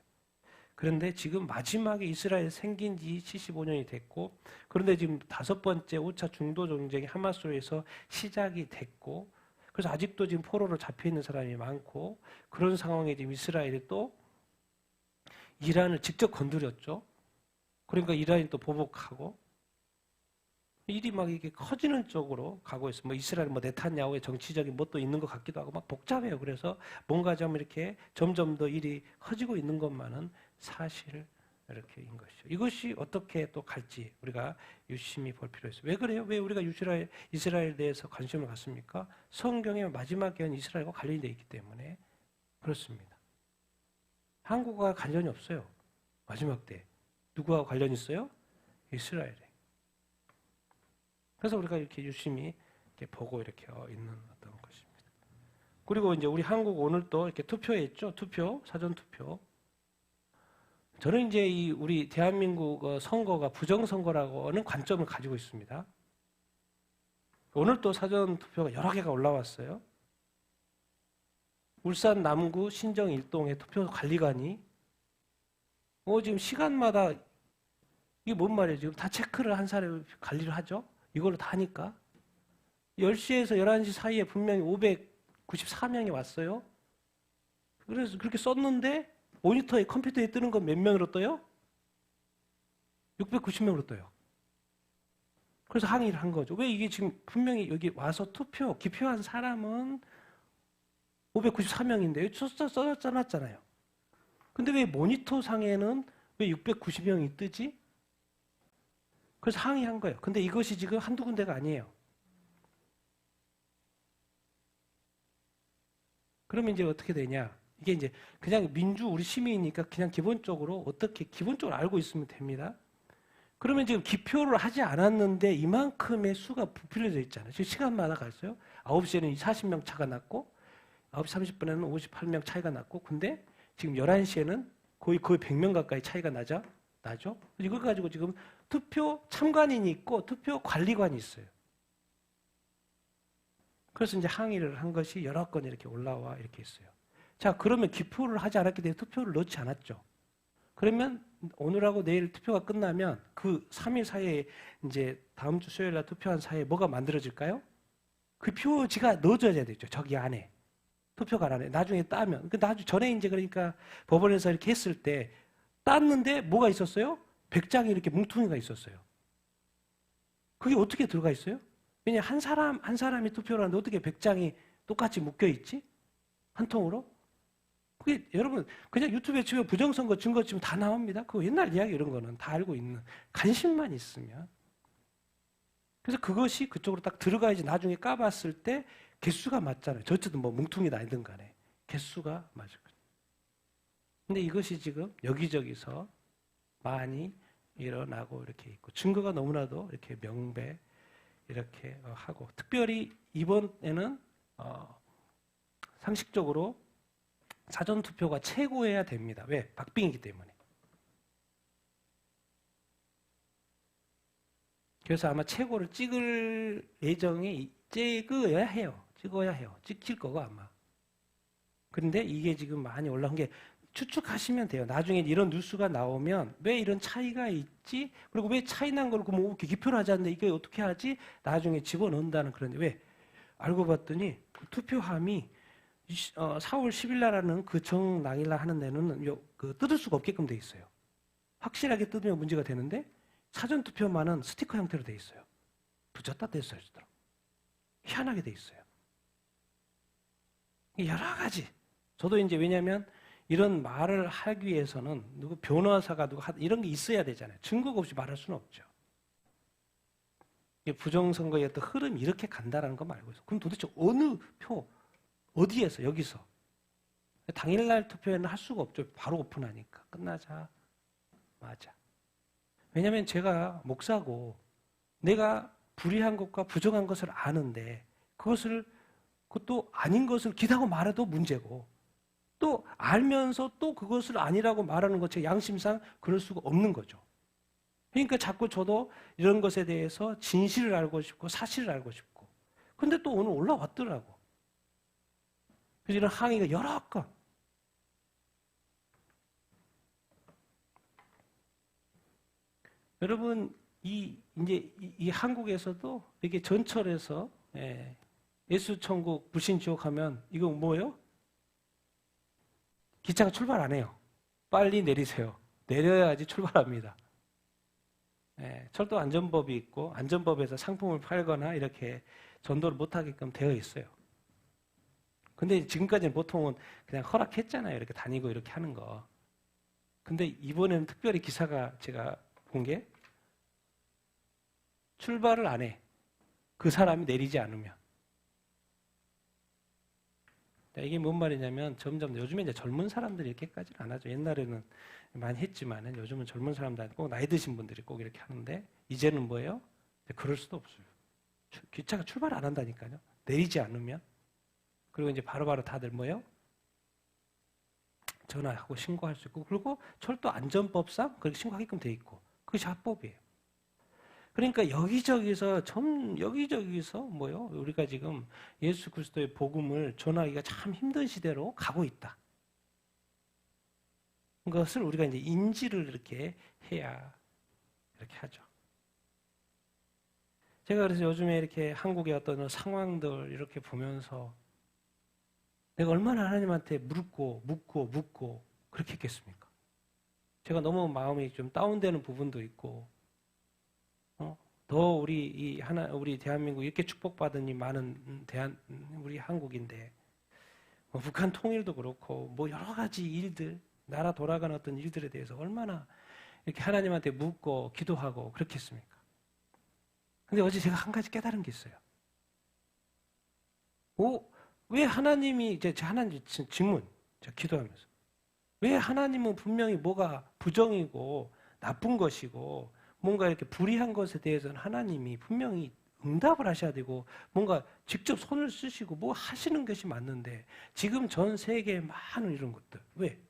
그런데 지금 마지막에 이스라엘 생긴 지 75년이 됐고, 그런데 지금 5번째 5차 중도 전쟁이 하마스에서 시작이 됐고, 그래서 아직도 지금 포로로 잡혀 있는 사람이 많고, 그런 상황에 지금 이스라엘이 또 이란을 직접 건드렸죠. 그러니까 이란이 또 보복하고, 일이 막 이게 커지는 쪽으로 가고 있어요. 뭐 이스라엘 뭐 네탄야후의 정치적인 뭣도 있는 것 같기도 하고 막 복잡해요. 그래서 뭔가 좀 이렇게 점점 더 일이 커지고 있는 것만은 사실 이렇게인 것이죠. 이것이 어떻게 또 갈지 우리가 유심히 볼 필요가 있어요. 왜 그래요? 왜 우리가 이스라엘에 대해서 관심을 갖습니까? 성경의 마지막 예언 이스라엘과 관련이 되어 있기 때문에 그렇습니다. 한국과 관련이 없어요. 마지막 때. 누구와 관련이 있어요? 이스라엘에. 그래서 우리가 이렇게 유심히 이렇게 보고 이렇게 있는 어떤 것입니다. 그리고 이제 우리 한국 오늘 또 이렇게 투표했죠. 사전 투표. 저는 이제 이 우리 대한민국 선거가 부정선거라고는 관점을 가지고 있습니다. 오늘 또 사전 투표가 여러 개가 올라왔어요. 울산 남구 신정 일동의 투표 관리관이 지금 시간마다 이게 뭔 말이에요? 지금 다 체크를 한 사람이 관리를 하죠. 이걸로 다 하니까 10시에서 11시 사이에 분명히 594명이 왔어요. 그래서 그렇게 썼는데 모니터에 컴퓨터에 뜨는 건 몇 명으로 떠요? 690명으로 떠요. 그래서 항의를 한 거죠. 왜 이게 지금 분명히 여기 와서 기표한 사람은 594명인데 써놨잖아요. 근데 왜 모니터 상에는 왜 690명이 뜨지? 그래서 항의한 거예요. 근데 이것이 지금 한두 군데가 아니에요. 그러면 이제 어떻게 되냐? 이게 이제 그냥 우리 시민이니까 그냥 기본적으로 알고 있으면 됩니다. 그러면 지금 기표를 하지 않았는데 이만큼의 수가 부풀려져 있잖아요. 지금 시간마다 갔어요. 9시에는 40명 차가 났고 9시 30분에는 58명 차이가 났고 근데 지금 11시에는 거의 100명 가까이 차이가 나죠? 이걸 가지고 지금 투표 참관인이 있고 투표 관리관이 있어요. 그래서 이제 항의를 한 것이 여러 건 이렇게 올라와 이렇게 있어요. 자, 그러면 기표를 하지 않았기 때문에 투표를 넣지 않았죠. 그러면 오늘하고 내일 투표가 끝나면 그 3일 사이에 이제 다음 주 수요일 날 투표한 사이에 뭐가 만들어질까요? 그 표지가 넣어줘야 되죠. 저기 안에. 투표관 안에. 나중에 따면. 전에 이제 그러니까 법원에서 이렇게 했을 때 땄는데 뭐가 있었어요? 100장이 이렇게 뭉퉁이가 있었어요. 그게 어떻게 들어가 있어요? 왜냐 한 사람이 투표를 하는데 어떻게 100장이 똑같이 묶여 있지? 한 통으로? 그게 여러분 그냥 유튜브에 치면 부정선거 증거 치면 다 나옵니다. 그 옛날 이야기 이런 거는 다 알고 있는 관심만 있으면. 그래서 그것이 그쪽으로 딱 들어가야지 나중에 까봤을 때 개수가 맞잖아요. 어쨌든 뭐 뭉퉁이다 아니든 간에 개수가 맞을 거예요. 근데 이것이 지금 여기저기서 많이 일어나고 이렇게 있고 증거가 너무나도 이렇게 명배 이렇게 하고 특별히 이번에는 상식적으로 사전투표가 최고해야 됩니다. 왜? 박빙이기 때문에. 그래서 아마 최고를 찍을 예정이 찍어야 해요. 찍힐 거고 아마. 그런데 이게 지금 많이 올라온 게 추측하시면 돼요. 나중에 이런 뉴스가 나오면 왜 이런 차이가 있지? 그리고 왜 차이 난 걸 뭐 이렇게 기표를 하지 않는데 이게 어떻게 하지? 나중에 집어넣는다는 그런데 왜? 알고 봤더니 그 투표함이 4월 10일 날하는 그 정당일날 하는 데는 뜯을 수가 없게끔 돼 있어요. 확실하게 뜯으면 문제가 되는데 사전투표만은 스티커 형태로 돼 있어요. 붙였다 뗐어요. 희한하게 돼 있어요. 여러 가지. 저도 이제 왜냐하면 이런 말을 하기 위해서는 변호사가 이런 게 있어야 되잖아요. 증거가 없이 말할 수는 없죠. 부정선거의 어떤 흐름이 이렇게 간다는 거 말고 있어. 그럼 도대체 어느 표, 어디에서, 여기서? 당일날 투표에는 할 수가 없죠. 바로 오픈하니까. 끝나자마자. 왜냐하면 제가 목사고 내가 불의한 것과 부정한 것을 아는데 그것도 아닌 것을 기다고 말해도 문제고 또 알면서 또 그것을 아니라고 말하는 것 제 양심상 그럴 수가 없는 거죠. 그러니까 자꾸 저도 이런 것에 대해서 진실을 알고 싶고 사실을 알고 싶고 근데 또 오늘 올라왔더라고. 그래서 이런 항의가 여러 건. 여러분 이 한국에서도 이렇게 전철에서 예수 천국 불신 지옥 하면 이거 뭐예요? 기차가 출발 안 해요. 빨리 내리세요. 내려야지 출발합니다. 철도 안전법이 있고 안전법에서 상품을 팔거나 이렇게 전도를 못하게끔 되어 있어요. 근데 지금까지는 보통은 그냥 허락했잖아요. 이렇게 다니고 이렇게 하는 거. 근데 이번에는 특별히 기사가 제가 본 게 출발을 안 해. 그 사람이 내리지 않으면. 이게 뭔 말이냐면 점점 요즘에 이제 젊은 사람들이 이렇게까지는 안 하죠. 옛날에는 많이 했지만은 요즘은 젊은 사람들 꼭 나이 드신 분들이 꼭 이렇게 하는데 이제는 뭐예요? 그럴 수도 없어요. 기차가 출발 안 한다니까요. 내리지 않으면. 그리고 이제 바로바로 다들 뭐예요? 전화하고 신고할 수 있고 그리고 철도 안전법상 그렇게 신고하게끔 돼 있고 그것이 합법이에요. 그러니까 여기저기서 뭐요? 우리가 지금 예수 그리스도의 복음을 전하기가 참 힘든 시대로 가고 있다. 그것을 우리가 이제 인지를 이렇게 해야 이렇게 하죠. 제가 그래서 요즘에 이렇게 한국의 어떤 상황들 이렇게 보면서 내가 얼마나 하나님한테 묻고 그렇게 했겠습니까? 제가 너무 마음이 좀 다운되는 부분도 있고 더 우리 대한민국 이렇게 축복받은 이 많은 우리 한국인데 북한 통일도 그렇고 뭐 여러 가지 일들 나라 돌아가는 어떤 일들에 대해서 얼마나 이렇게 하나님한테 묻고 기도하고 그렇겠습니까? 근데 어제 제가 한 가지 깨달은 게 있어요. 왜 하나님이 하나님 질문 제가 기도하면서 왜 하나님은 분명히 뭐가 부정이고 나쁜 것이고 뭔가 이렇게 불의한 것에 대해서는 하나님이 분명히 응답을 하셔야 되고 뭔가 직접 손을 쓰시고 뭐 하시는 것이 맞는데 지금 전 세계에 많은 이런 것들 왜?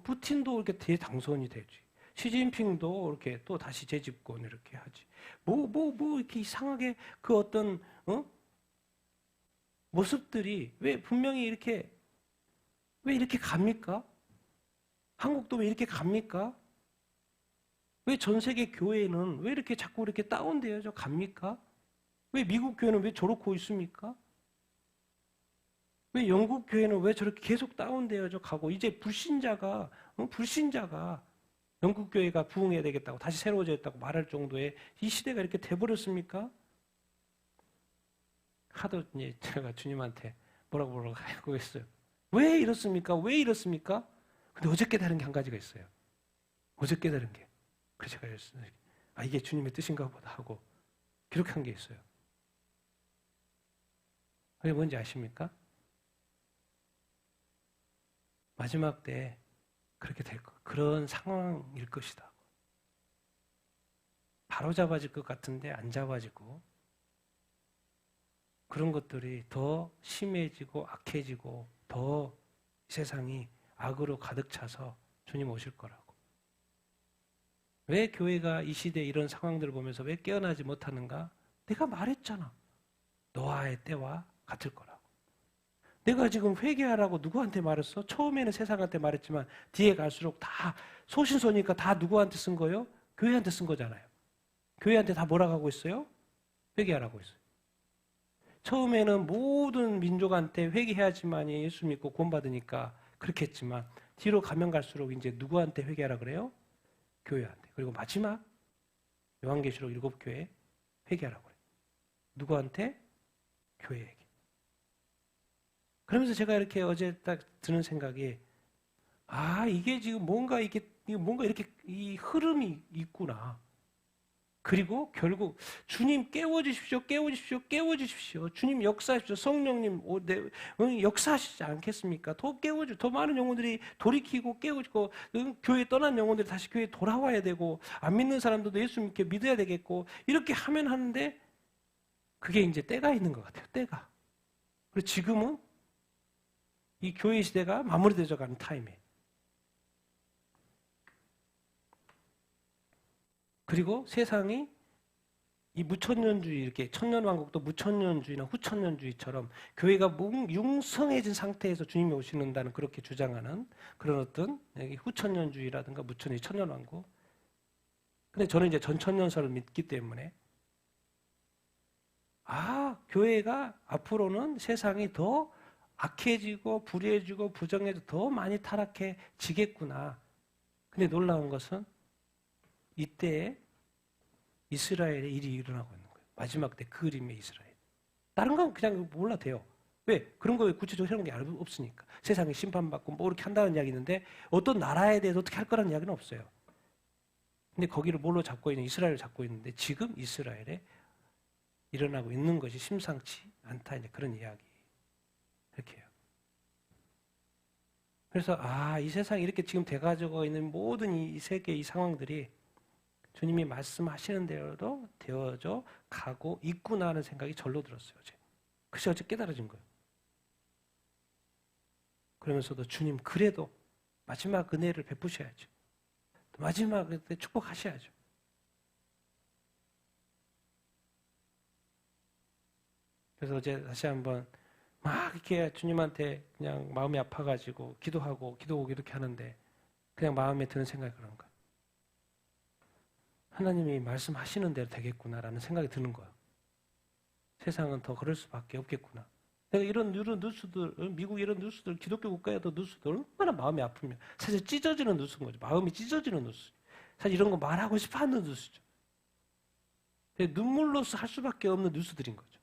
푸틴도 이렇게 대당선이 되지. 시진핑도 이렇게 또 다시 재집권 이렇게 하지. 뭐 이렇게 이상하게 그 어떤 모습들이 왜 분명히 왜 이렇게 갑니까? 한국도 왜 이렇게 갑니까? 왜 전 세계 교회는 왜 이렇게 자꾸 이렇게 다운되어져 갑니까? 왜 미국 교회는 왜 저렇고 있습니까? 왜 영국 교회는 왜 저렇게 계속 다운되어져 가고 이제 불신자가 영국 교회가 부흥해야 되겠다고 다시 새로워졌다고 말할 정도의 이 시대가 이렇게 돼버렸습니까? 하도 이제 제가 주님한테 뭐라고 하고 있어요. 왜 이렇습니까? 왜 이렇습니까? 근데 어제 깨달은 게 한 가지가 있어요. 어제 깨달은 게. 그래서 제가 이게 주님의 뜻인가 보다 하고 기록한 게 있어요. 그게 뭔지 아십니까? 마지막 때 그렇게 될 것, 그런 상황일 것이다. 바로 잡아질 것 같은데 안 잡아지고 그런 것들이 더 심해지고 악해지고 더 세상이 악으로 가득 차서 주님 오실 거라고. 왜 교회가 이 시대에 이런 상황들을 보면서 왜 깨어나지 못하는가? 내가 말했잖아. 노아의 때와 같을 거라고. 내가 지금 회개하라고 누구한테 말했어? 처음에는 세상한테 말했지만 뒤에 갈수록 다 소신소니까 다 누구한테 쓴 거예요? 교회한테 쓴 거잖아요. 교회한테 다 뭐라고 하고 있어요? 회개하라고 했어요. 처음에는 모든 민족한테 회개해야지만이 예수 믿고 구원받으니까 그렇게 했지만 뒤로 가면 갈수록 이제 누구한테 회개하라 그래요? 교회한테. 그리고 마지막 요한계시록 7교회 회개하라고 그래요. 누구한테? 교회에게. 그러면서 제가 이렇게 어제 딱 드는 생각이 이게 지금 뭔가 이렇게 이 흐름이 있구나. 그리고 결국 주님 깨워주십시오, 깨워주십시오, 깨워주십시오. 주님 역사하십시오. 성령님 역사하시지 않겠습니까? 더 많은 영혼들이 돌이키고 깨우고 교회 떠난 영혼들이 다시 교회에 돌아와야 되고 안 믿는 사람들도 예수 믿어야 되겠고 이렇게 하면 하는데 그게 이제 때가 있는 것 같아요. 때가. 그리고 지금은 이 교회 시대가 마무리되어 가는 타임이에요. 그리고 세상이 이 무천년주의, 이렇게 천년왕국도 무천년주의나 후천년주의처럼 교회가 융성해진 상태에서 주님이 오시는다는 그렇게 주장하는 그런 어떤 후천년주의라든가 무천년, 천년왕국. 근데 저는 이제 전천년설을 믿기 때문에 교회가 앞으로는 세상이 더 악해지고 불의해지고 부정해지고 더 많이 타락해지겠구나. 근데 놀라운 것은 이때에 이스라엘의 일이 일어나고 있는 거예요. 마지막 때 그 그림의 이스라엘. 다른 건 그냥 몰라도 돼요. 왜? 그런 거에 구체적으로 해놓은 게 없으니까. 세상에 심판받고 뭐 이렇게 한다는 이야기 있는데 어떤 나라에 대해서 어떻게 할 거라는 이야기는 없어요. 근데 거기를 뭘로 잡고 있는, 이스라엘을 잡고 있는데 지금 이스라엘에 일어나고 있는 것이 심상치 않다. 이제 그런 이야기. 이렇게 해요. 그래서 이 세상에 이렇게 지금 돼가지고 있는 모든 이 세계 이 상황들이 주님이 말씀하시는 대로도 되어져 가고 있구나 하는 생각이 절로 들었어요. 그래서 어제 깨달아진 거예요. 그러면서도 주님 그래도 마지막 은혜를 베푸셔야죠. 마지막 때 축복하셔야죠. 그래서 어제 다시 한번 막 이렇게 주님한테 그냥 마음이 아파가지고 기도하고 이렇게 하는데 그냥 마음에 드는 생각이 그런 거예요. 하나님이 말씀하시는 대로 되겠구나라는 생각이 드는 거예요. 세상은 더 그럴 수밖에 없겠구나. 내가 이런 뉴스들, 미국 이런 뉴스들, 기독교 국가에도 뉴스들 얼마나 마음이 아프면 사실 찢어지는 뉴스인 거죠. 마음이 찢어지는 뉴스. 사실 이런 거 말하고 싶어 하는 뉴스죠. 눈물로서 할 수밖에 없는 뉴스들인 거죠.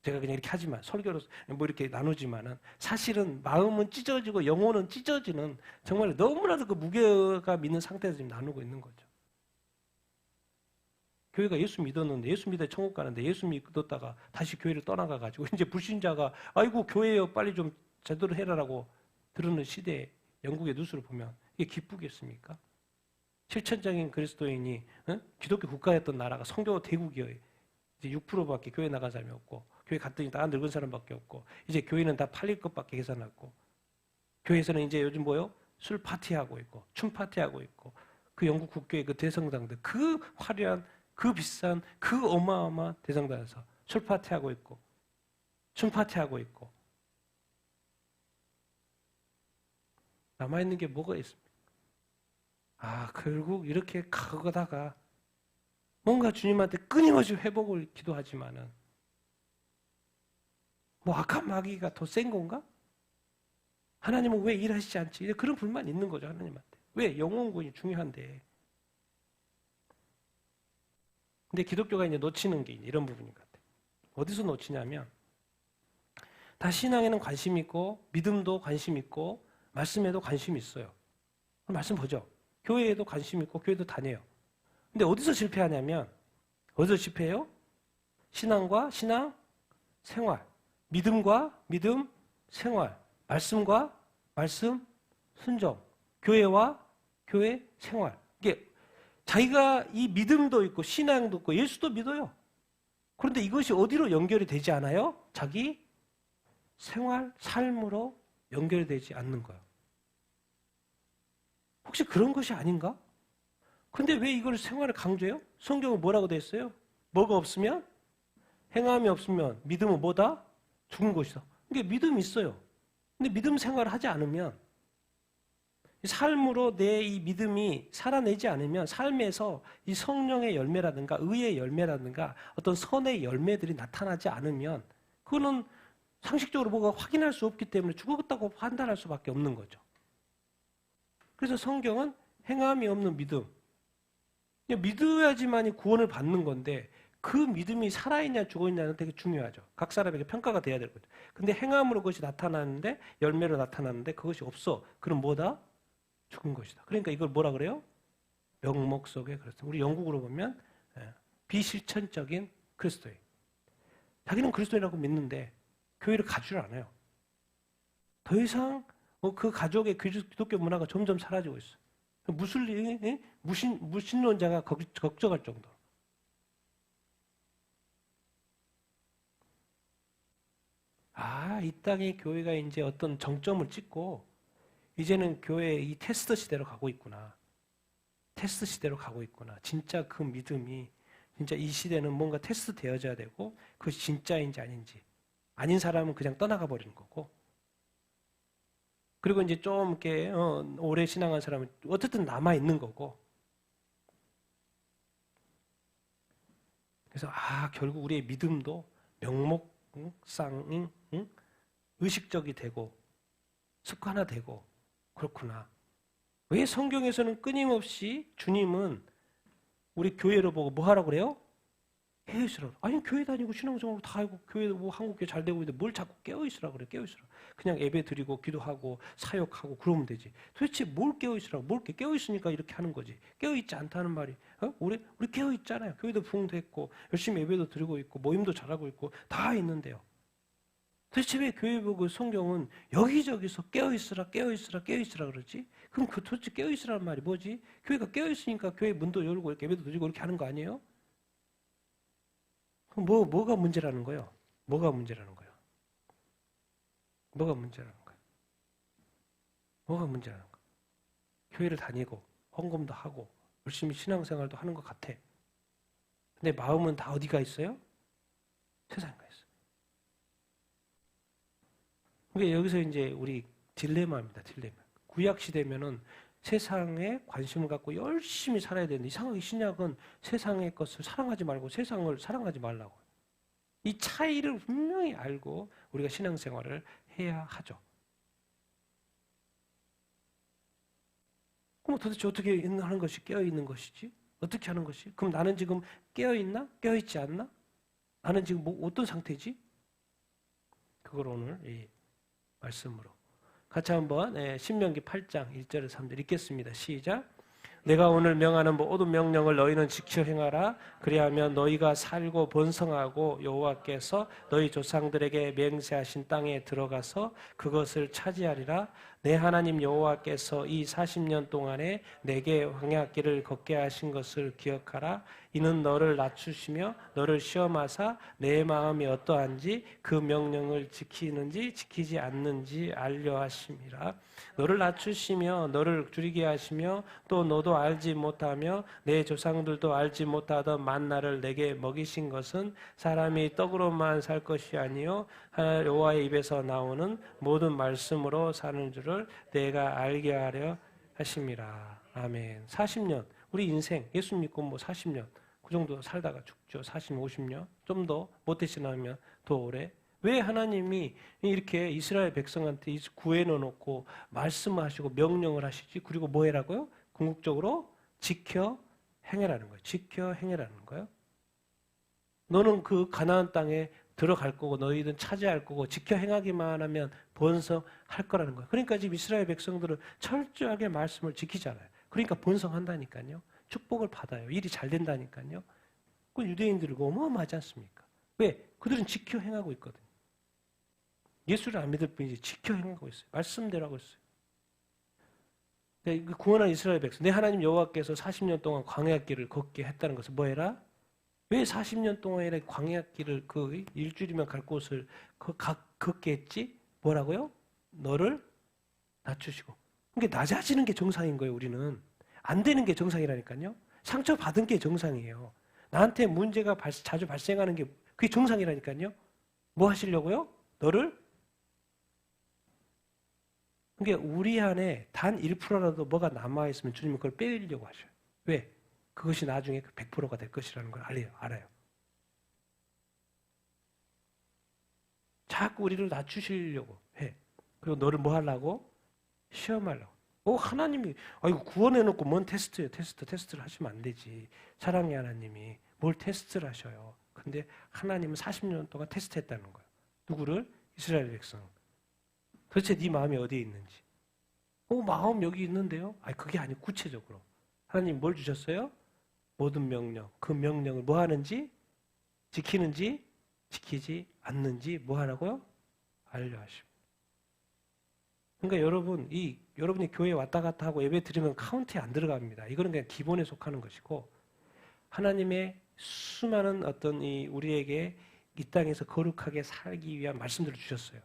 제가 그냥 이렇게 하지만, 설교로서 뭐 이렇게 나누지만은 사실은 마음은 찢어지고 영혼은 찢어지는 정말 너무나도 그 무게감 있는 상태에서 지금 나누고 있는 거죠. 교회가 예수 믿었는데, 예수 믿어 천국 가는데, 예수 믿었다가 다시 교회를 떠나가가지고, 이제 불신자가, 아이고, 교회요, 빨리 좀 제대로 해라라고 들으는 시대에 영국의 뉴스를 보면, 이게 기쁘겠습니까? 실천적인 그리스도인이, 기독교 국가였던 나라가 성교 대국이에요. 이제 6%밖에 교회 나간 사람이 없고, 교회 갔더니 다 늙은 사람밖에 없고, 이제 교회는 다 팔릴 것밖에 계산하고, 교회에서는 이제 요즘 뭐요? 술 파티하고 있고, 춤 파티하고 있고, 그 영국 국교의 그 대성당들, 그 화려한 그 비싼 그 어마어마한 대성당에서 술 파티하고 있고 춤 파티하고 있고 남아있는 게 뭐가 있습니까? 결국 이렇게 가다가 뭔가 주님한테 끊임없이 회복을 기도하지만은 뭐 악한 마귀가 더 센 건가? 하나님은 왜 일하시지 않지? 그런 불만이 있는 거죠, 하나님한테. 왜? 영혼구원이 중요한데. 근데 기독교가 이제 놓치는 게 이런 부분인 것 같아요. 어디서 놓치냐면, 다 신앙에는 관심 있고, 믿음도 관심 있고, 말씀에도 관심이 있어요. 말씀 보죠. 교회에도 관심 있고, 교회도 다녀요. 근데 어디서 실패하냐면, 어디서 실패해요? 신앙과 신앙 생활, 믿음과 믿음 생활, 말씀과 말씀 순종, 교회와 교회 생활. 이게 자기가 이 믿음도 있고 신앙도 있고 예수도 믿어요. 그런데 이것이 어디로 연결이 되지 않아요? 자기 생활, 삶으로 연결이 되지 않는 거예요. 혹시 그런 것이 아닌가? 근데 왜 이걸 생활을 강조해요? 성경은 뭐라고 돼 있어요? 뭐가 없으면? 행함이 없으면 믿음은 뭐다? 죽은 것이다. 이게 믿음이 있어요. 근데 믿음 생활을 하지 않으면, 삶으로 내 이 믿음이 살아내지 않으면 삶에서 이 성령의 열매라든가 의의 열매라든가 어떤 선의 열매들이 나타나지 않으면 그거는 상식적으로 뭐가 확인할 수 없기 때문에 죽었다고 판단할 수밖에 없는 거죠. 그래서 성경은 행함이 없는 믿음, 믿어야지만이 구원을 받는 건데 그 믿음이 살아있냐 죽어있냐는 되게 중요하죠. 각 사람에게 평가가 돼야 될 거죠. 근데 행함으로 그것이 나타나는데, 열매로 나타나는데 그것이 없어. 그럼 뭐다? 죽은 것이다. 그러니까 이걸 뭐라 그래요? 명목 속에 그렇습니다. 우리 영국으로 보면 비실천적인 그리스도인. 자기는 그리스도인이라고 믿는데 교회를 가지를 않아요. 더 이상 그 가족의 기독교 문화가 점점 사라지고 있어. 무신론자가 걱정할 정도. 이 땅의 교회가 이제 어떤 정점을 찍고 이제는 교회의 이 테스트 시대로 가고 있구나. 테스트 시대로 가고 있구나. 진짜 그 믿음이 진짜 이 시대는 뭔가 테스트 되어져야 되고 그것이 진짜인지 아닌지. 아닌 사람은 그냥 떠나가 버리는 거고. 그리고 이제 좀 이렇게 오래 신앙한 사람은 어쨌든 남아 있는 거고. 그래서 결국 우리의 믿음도 명목상 의식적이 되고 습관화되고 그렇구나. 왜 성경에서는 끊임없이 주님은 우리 교회를 보고 뭐 하라고 그래요? 깨어있으라고. 아니 교회 다니고 신앙생활 다 하고 교회 뭐 한국교회 잘 되고 있는데 뭘 자꾸 깨어있으라고 그래. 깨어있으라고. 그냥 예배 드리고 기도하고 사역하고 그러면 되지. 도대체 뭘 깨어있으라고. 뭘 깨어있으니까 이렇게 하는 거지. 깨어있지 않다는 말이. 우리 깨어있잖아요. 교회도 부흥됐고 열심히 예배도 드리고 있고 모임도 잘하고 있고 다 있는데요. 도대체 왜 교회 보고 성경은 여기저기서 깨어있으라 그러지? 그럼 그 도대체 깨어있으라는 말이 뭐지? 교회가 깨어있으니까 교회 문도 열고 이렇게 예배도 드리고 이렇게 하는 거 아니에요? 그럼 뭐가 문제라는 거예요? 뭐가 문제라는 거예요? 뭐가 문제라는 거예요? 뭐가 문제라는 거예요? 교회를 다니고 헌금도 하고 열심히 신앙생활도 하는 것 같아. 근데 마음은 다 어디가 있어요? 세상에 있어요. 그러니까 여기서 이제 우리 딜레마입니다. 딜레마. 구약 시대면은 세상에 관심을 갖고 열심히 살아야 되는데 이상하게 신약은 세상의 것을 사랑하지 말고 세상을 사랑하지 말라고. 이 차이를 분명히 알고 우리가 신앙생활을 해야 하죠. 그럼 도대체 어떻게 하는 것이 깨어있는 것이지? 어떻게 하는 것이? 그럼 나는 지금 깨어있나? 깨어있지 않나? 나는 지금 어떤 상태지? 그걸 오늘 이 말씀으로 같이 한번 신명기 8장 1절에서 3절 읽겠습니다. 시작. 내가 오늘 명하는 모든 명령을 너희는 지켜 행하라. 그리하면 너희가 살고 번성하고 여호와께서 너희 조상들에게 맹세하신 땅에 들어가서 그것을 차지하리라. 내 하나님 여호와께서 이 40년 동안에 내게 광야길을 걷게 하신 것을 기억하라. 이는 너를 낮추시며 너를 시험하사 내 마음이 어떠한지 그 명령을 지키는지 지키지 않는지 알려 하심이라. 너를 낮추시며 너를 줄이게 하시며 또 너도 알지 못하며 내 조상들도 알지 못하던 만나를 내게 먹이신 것은 사람이 떡으로만 살 것이 아니요 여호와의 입에서 나오는 모든 말씀으로 사는 줄을 내가 알게 하려 하심이라. 아멘. 40년 우리 인생 예수 믿고 40년 그 정도 살다가 죽죠. 40, 50년 좀 더 못되시나면 더 오래. 왜 하나님이 이렇게 이스라엘 백성한테 구해 넣어놓고 말씀하시고 명령을 하시지? 그리고 뭐 해라고요? 궁극적으로 지켜 행해라는 거예요. 지켜 행해라는 거예요. 너는 그 가나안 땅에 들어갈 거고 너희들은 차지할 거고 지켜 행하기만 하면 번성할 거라는 거예요. 그러니까 지금 이스라엘 백성들은 철저하게 말씀을 지키잖아요. 그러니까 번성한다니까요. 축복을 받아요. 일이 잘 된다니까요. 그 유대인들은 어마어마하지 않습니까? 왜? 그들은 지켜 행하고 있거든요. 예수를 안 믿을 뿐이지 지켜 행하고 있어요. 말씀대로 하고 있어요. 구원한 이스라엘 백성, 내 하나님 여호와께서 40년 동안 광야길을 걷게 했다는 것은 뭐해라? 왜 40년 동안에 광야길을 그 일주일이면 갈 곳을 걷게 했지? 뭐라고요? 너를 낮추시고. 그러니까 낮아지는 게 정상인 거예요. 우리는 안 되는 게 정상이라니까요. 상처 받은 게 정상이에요. 나한테 문제가 자주 발생하는 게 그게 정상이라니까요. 뭐 하시려고요? 너를. 그러니까 우리 안에 단 1%라도 뭐가 남아있으면 주님은 그걸 빼려고 하셔요. 왜? 그것이 나중에 100%가 될 것이라는 걸 알아요. 자꾸 우리를 낮추시려고 해. 그리고 너를 뭐 하려고? 시험하려고. 하나님이 이거 구원해놓고 뭔 테스트예요. 테스트를 하시면 안 되지. 사랑의 하나님이 뭘 테스트를 하셔요. 근데 하나님은 40년 동안 테스트했다는 거예요. 누구를? 이스라엘 백성. 도대체 네 마음이 어디에 있는지. 마음 여기 있는데요? 그게 아니고 구체적으로. 하나님 뭘 주셨어요? 모든 명령, 그 명령을 뭐 하는지, 지키는지, 지키지 않는지 뭐 하라고요? 알려하십니다. 그러니까 여러분이 교회에 왔다 갔다 하고 예배 드리면 카운트에 안 들어갑니다. 이거는 그냥 기본에 속하는 것이고, 하나님의 수많은 어떤 우리에게 이 땅에서 거룩하게 살기 위한 말씀들을 주셨어요.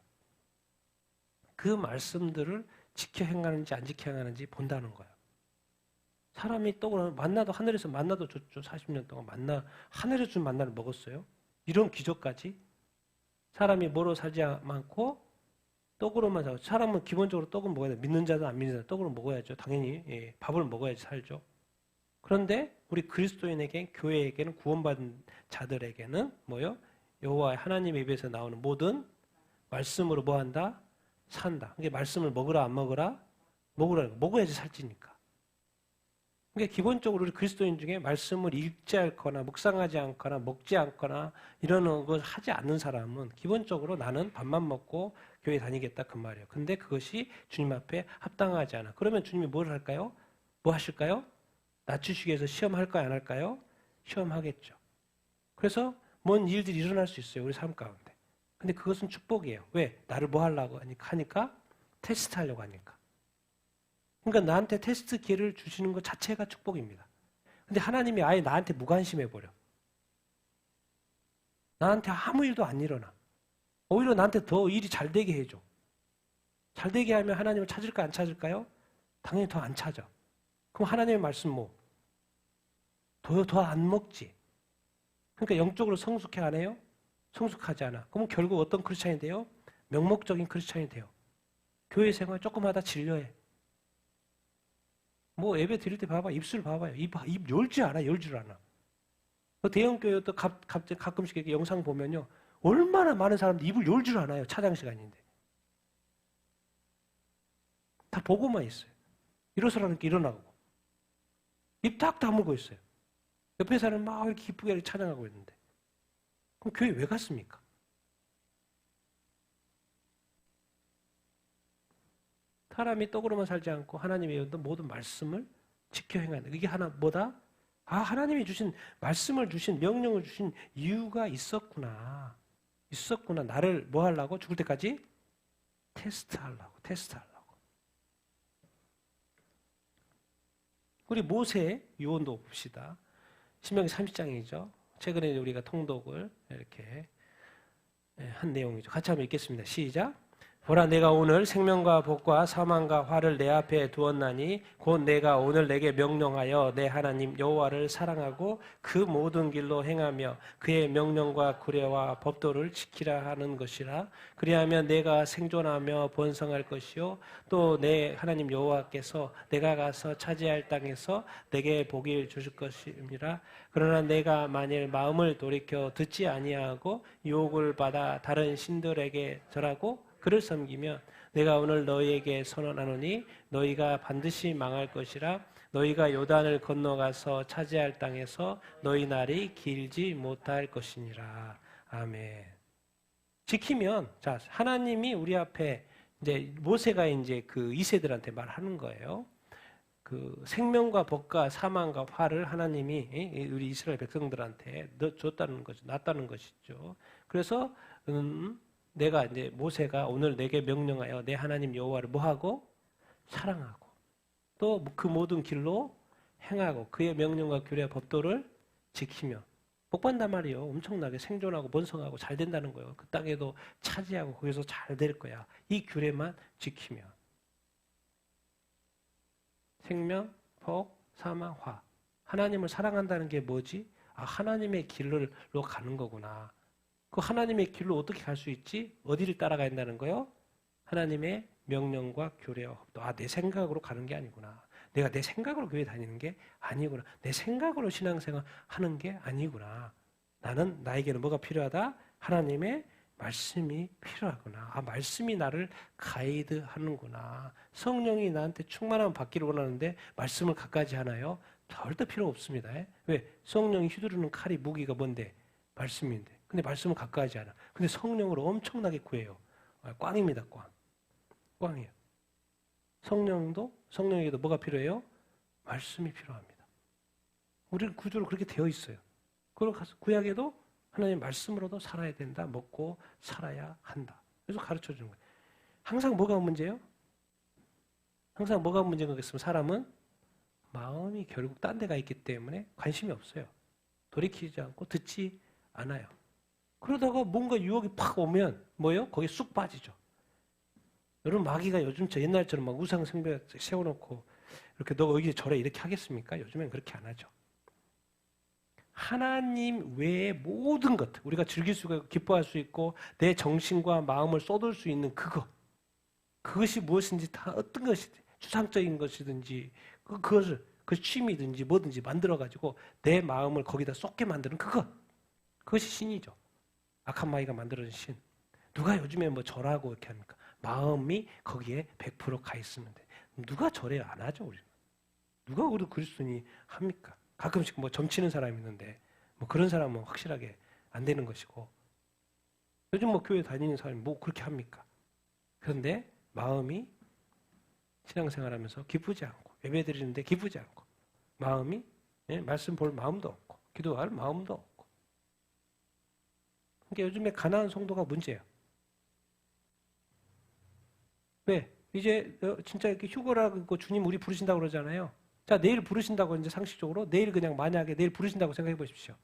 그 말씀들을 지켜 행하는지 안 지켜 행하는지 본다는 거예요. 사람이 떡을 만나도 하늘에서 만나도 줬죠. 40년 동안 하늘에서 준 만나를 먹었어요. 이런 기적까지. 사람이 뭐로 살지 않고 떡으로만 살고, 사람은 기본적으로 떡은 먹어야 돼요. 믿는 자든 안 믿는 자든 떡으로 먹어야죠. 당연히 밥을 먹어야지 살죠. 그런데 우리 그리스도인에게, 교회에게는, 구원받은 자들에게는 뭐요? 여호와 하나님의 입에서 나오는 모든 말씀으로 뭐 한다? 산다. 이게 말씀을 먹으라 안 먹으라? 먹어야지 살지니까. 그러니까 기본적으로 우리 그리스도인 중에 말씀을 읽지 않거나 묵상하지 않거나 먹지 않거나 이런 걸 하지 않는 사람은 기본적으로 나는 밥만 먹고 교회 다니겠다 그 말이에요. 근데 그것이 주님 앞에 합당하지 않아. 그러면 주님이 뭘 할까요? 뭐 하실까요? 낮추시기 위해서 시험할까요? 안 할까요? 시험하겠죠. 그래서 뭔 일들이 일어날 수 있어요. 우리 삶 가운데. 근데 그것은 축복이에요. 왜? 나를 뭐 하려고 하니까? 테스트하려고 하니까. 그러니까 나한테 테스트 기회를 주시는 것 자체가 축복입니다. 근데 하나님이 아예 나한테 무관심해버려. 나한테 아무 일도 안 일어나. 오히려 나한테 더 일이 잘 되게 해줘. 잘 되게 하면 하나님을 찾을까 안 찾을까요? 당연히 더 안 찾아. 그럼 하나님의 말씀 더 안 먹지. 그러니까 영적으로 성숙해 안 해요? 성숙하지 않아. 그럼 결국 어떤 크리스찬이 돼요? 명목적인 크리스찬이 돼요. 교회 생활 조금 하다 질려해. 예배 드릴 때 봐봐. 입술 봐봐요. 입 열줄 알아. 열줄 알아. 대형교회도 가끔씩 이렇게 영상 보면요. 얼마나 많은 사람들이 입을 열줄 아나요. 차장 시간인데. 다 보고만 있어요. 일어서라는 게 일어나고. 입 딱 다물고 있어요. 옆에 사람은 막 이렇게 기쁘게 찬양하고 있는데. 그럼 교회 왜 갔습니까? 사람이 떡으로만 살지 않고 하나님의 모든 말씀을 지켜 행하는. 이게 하나 뭐다? 하나님이 주신 말씀을 주신 명령을 주신 이유가 있었구나. 나를 뭐 하려고? 죽을 때까지 테스트하려고. 우리 모세 유언도 봅시다. 신명기 30장이죠. 최근에 우리가 통독을 이렇게 한 내용이죠. 같이 한번 읽겠습니다. 시작. 보라, 내가 오늘 생명과 복과 사망과 화를 내 앞에 두었나니 곧 내가 오늘 내게 명령하여 내 하나님 여호와를 사랑하고 그 모든 길로 행하며 그의 명령과 규례와 법도를 지키라 하는 것이라. 그리하면 내가 생존하며 번성할 것이요 또 내 하나님 여호와께서 내가 가서 차지할 땅에서 내게 복을 주실 것임이라. 그러나 내가 만일 마음을 돌이켜 듣지 아니하고 유혹을 받아 다른 신들에게 절하고 그를 섬기면 내가 오늘 너희에게 선언하노니 너희가 반드시 망할 것이라. 너희가 요단을 건너가서 차지할 땅에서 너희 날이 길지 못할 것이니라. 아멘. 지키면, 자, 하나님이 우리 앞에 이제 모세가 이제 그 2세들한테 말하는 거예요. 그 생명과 복과 사망과 화를 하나님이 우리 이스라엘 백성들한테 줬다는 거죠. 놨다는 것이죠. 그래서 내가 이제 모세가 오늘 내게 명령하여 내 하나님 여호와를 뭐하고? 사랑하고 또 그 모든 길로 행하고 그의 명령과 규례와 법도를 지키며 복받는단 말이에요. 엄청나게 생존하고 번성하고 잘 된다는 거예요. 그 땅에도 차지하고 거기서 잘 될 거야. 이 규례만 지키면. 생명, 복, 사망, 화. 하나님을 사랑한다는 게 뭐지? 하나님의 길로 가는 거구나. 그 하나님의 길로 어떻게 갈 수 있지? 어디를 따라가야 한다는 거요? 하나님의 명령과 규례와 법도. 내 생각으로 가는 게 아니구나. 내가 내 생각으로 교회 다니는 게 아니구나. 내 생각으로 신앙생활 하는 게 아니구나. 나에게는 뭐가 필요하다? 하나님의 말씀이 필요하구나. 말씀이 나를 가이드하는구나. 성령이 나한테 충만함을 받기를 원하는데 말씀을 갖가지 하나요? 절대 필요 없습니다. 왜? 성령이 휘두르는 칼이 무기가 뭔데? 말씀인데. 근데 말씀을 가까이하지 않아. 근데 성령으로 엄청나게 구해요. 꽝입니다, 꽝. 꽝이에요. 성령에게도 뭐가 필요해요? 말씀이 필요합니다. 우리는 구조로 그렇게 되어 있어요. 그리고 구약에도 하나님 말씀으로도 살아야 된다. 먹고 살아야 한다. 그래서 가르쳐 주는 거예요. 항상 뭐가 문제예요? 항상 뭐가 문제인 거겠으면 사람은 마음이 결국 딴 데가 있기 때문에 관심이 없어요. 돌이키지 않고 듣지 않아요. 그러다가 뭔가 유혹이 팍 오면 뭐예요? 거기에 쑥 빠지죠. 여러분 마귀가 요즘 옛날처럼 막 우상 숭배 세워놓고 이렇게 너 여기 저래 이렇게 하겠습니까? 요즘엔 그렇게 안 하죠. 하나님 외의 모든 것, 우리가 즐길 수가 있고 기뻐할 수 있고 내 정신과 마음을 쏟을 수 있는 그것이 무엇인지 다 어떤 것이든 추상적인 것이든지 그것을 그 취미든지 뭐든지 만들어가지고 내 마음을 거기다 쏟게 만드는 그것이 신이죠. 악한 마귀가 만들어진 신. 누가 요즘에 뭐 절하고 이렇게 합니까? 마음이 거기에 100%가 있으면 돼. 누가 절에 안 하죠, 우리는. 누가 우리 그리스도인이 합니까? 가끔씩 뭐 점치는 사람이 있는데 뭐 그런 사람은 확실하게 안 되는 것이고 요즘 뭐 교회 다니는 사람이 뭐 그렇게 합니까? 그런데 마음이 신앙생활하면서 기쁘지 않고 예배 드리는데 기쁘지 않고 마음이 말씀 볼 마음도 없고 기도할 마음도 없고 그러니까 요즘에 가난한 성도가 문제예요. 왜? 이제 진짜 이렇게 휴거라고 주님 우리 부르신다고 그러잖아요. 자, 내일 부르신다고 이제 상식적으로 내일 그냥 만약에 내일 부르신다고 생각해 보십시오.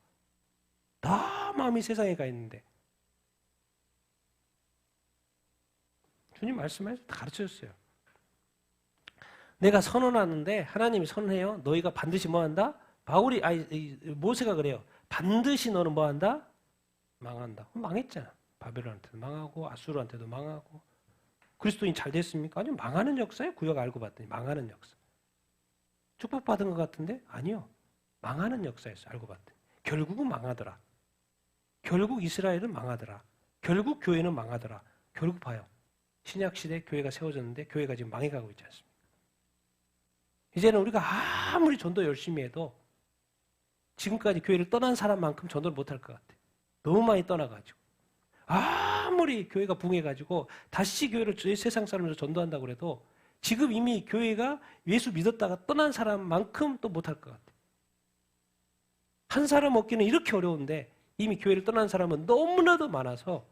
다 마음이 세상에 가 있는데 주님 말씀에서 다 가르쳐줬어요. 내가 선언하는데 하나님이 선언해요. 너희가 반드시 뭐한다? 모세가 그래요. 반드시 너는 뭐한다? 망한다. 망했잖아. 바벨론한테도 망하고 아수르한테도 망하고 그리스도인 잘 됐습니까? 아니요. 망하는 역사예요. 구약 알고 봤더니 망하는 역사. 축복받은 것 같은데? 아니요. 망하는 역사였어요. 알고 봤더니. 결국은 망하더라. 결국 이스라엘은 망하더라. 결국 교회는 망하더라. 결국 봐요. 신약시대 교회가 세워졌는데 교회가 지금 망해가고 있지 않습니까? 이제는 우리가 아무리 전도 열심히 해도 지금까지 교회를 떠난 사람만큼 전도를 못할 것 같아요. 너무 많이 떠나가지고. 아무리 교회가 붕해가지고 다시 교회를 세상 사람으로 전도한다고 해도 지금 이미 교회가 예수 믿었다가 떠난 사람만큼 또 못할 것 같아요. 한 사람 얻기는 이렇게 어려운데 이미 교회를 떠난 사람은 너무나도 많아서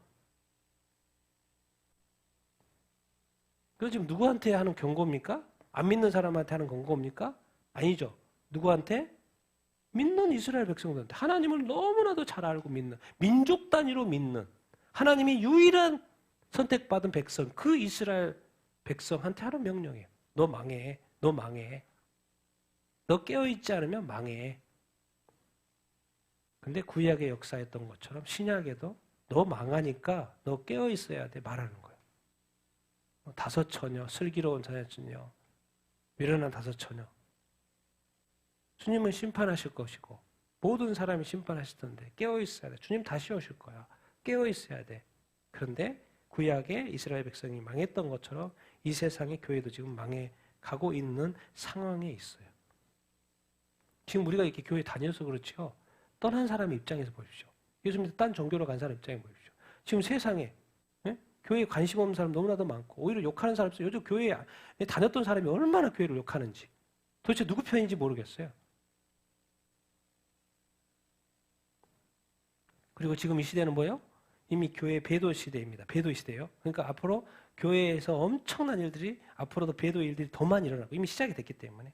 그거 지금 누구한테 하는 경고입니까? 안 믿는 사람한테 하는 경고입니까? 아니죠. 누구한테? 믿는 이스라엘 백성들한테. 하나님을 너무나도 잘 알고 믿는, 민족 단위로 믿는 하나님이 유일한 선택받은 백성, 그 이스라엘 백성한테 하는 명령이에요. 너 망해. 너 망해. 너 깨어있지 않으면 망해. 근데 구약의 역사였던 것처럼 신약에도 너 망하니까 너 깨어있어야 돼 말하는 거예요. 다섯 처녀, 슬기로운 자녀, 미련한 다섯 처녀. 주님은 심판하실 것이고 모든 사람이 심판하실 텐데 깨어있어야 돼. 주님 다시 오실 거야. 깨어있어야 돼. 그런데 구약의 이스라엘 백성이 망했던 것처럼 이 세상의 교회도 지금 망해가고 있는 상황에 있어요. 지금 우리가 이렇게 교회 다녀서 그렇죠. 떠난 사람의 입장에서 보십시오. 예수 믿어 딴 종교로 간 사람 입장에 보십시오. 지금 세상에 교회에 관심 없는 사람 너무나도 많고 오히려 욕하는 사람 있어요. 요즘 교회에 다녔던 사람이 얼마나 교회를 욕하는지 도대체 누구 편인지 모르겠어요. 그리고 지금 이 시대는 뭐예요? 이미 교회 배도 시대입니다. 배도 시대예요. 그러니까 앞으로 교회에서 엄청난 일들이 앞으로도 배도 일들이 더 많이 일어나고 이미 시작이 됐기 때문에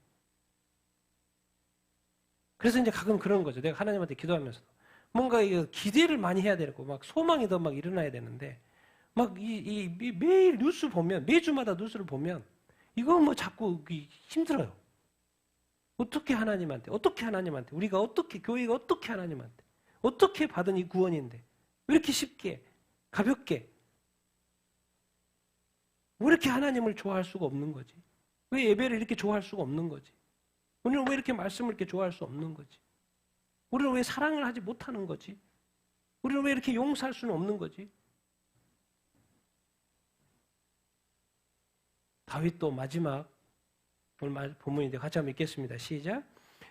그래서 이제 가끔 그런 거죠. 내가 하나님한테 기도하면서도 뭔가 기대를 많이 해야 되고 막 소망이 더 막 일어나야 되는데 막 매일 뉴스 보면 매주마다 뉴스를 보면 이거 뭐 자꾸 힘들어요. 어떻게 하나님한테 우리가 어떻게 교회가 어떻게 하나님한테 어떻게 받은 이 구원인데 왜 이렇게 쉽게 가볍게 왜 이렇게 하나님을 좋아할 수가 없는 거지? 왜 예배를 이렇게 좋아할 수가 없는 거지? 우리는 왜 이렇게 말씀을 이렇게 좋아할 수 없는 거지? 우리는 왜 사랑을 하지 못하는 거지? 우리는 왜 이렇게 용서할 수는 없는 거지? 다윗도 마지막 오늘 본문인데 같이 한번 읽겠습니다. 시작.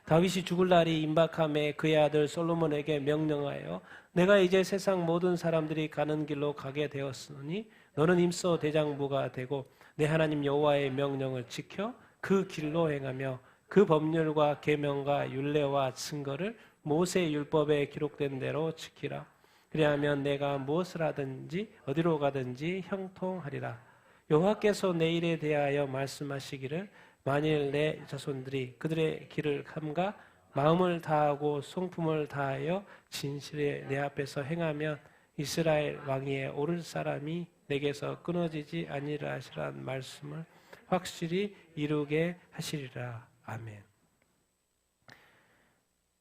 다윗이 죽을 날이 임박함에 그의 아들 솔로몬에게 명령하여 내가 이제 세상 모든 사람들이 가는 길로 가게 되었으니 너는 임소 대장부가 되고 내 하나님 여호와의 명령을 지켜 그 길로 행하며 그 법률과 계명과 율례와 증거를 모세 율법에 기록된 대로 지키라. 그리하면 내가 무엇을 하든지 어디로 가든지 형통하리라. 여호와께서 내 일에 대하여 말씀하시기를 만일 내 자손들이 그들의 길을 삼가 마음을 다하고 성품을 다하여 진실에 내 앞에서 행하면 이스라엘 왕위에 오를 사람이 내게서 끊어지지 아니라 하시라는 말씀을 확실히 이루게 하시리라. 아멘.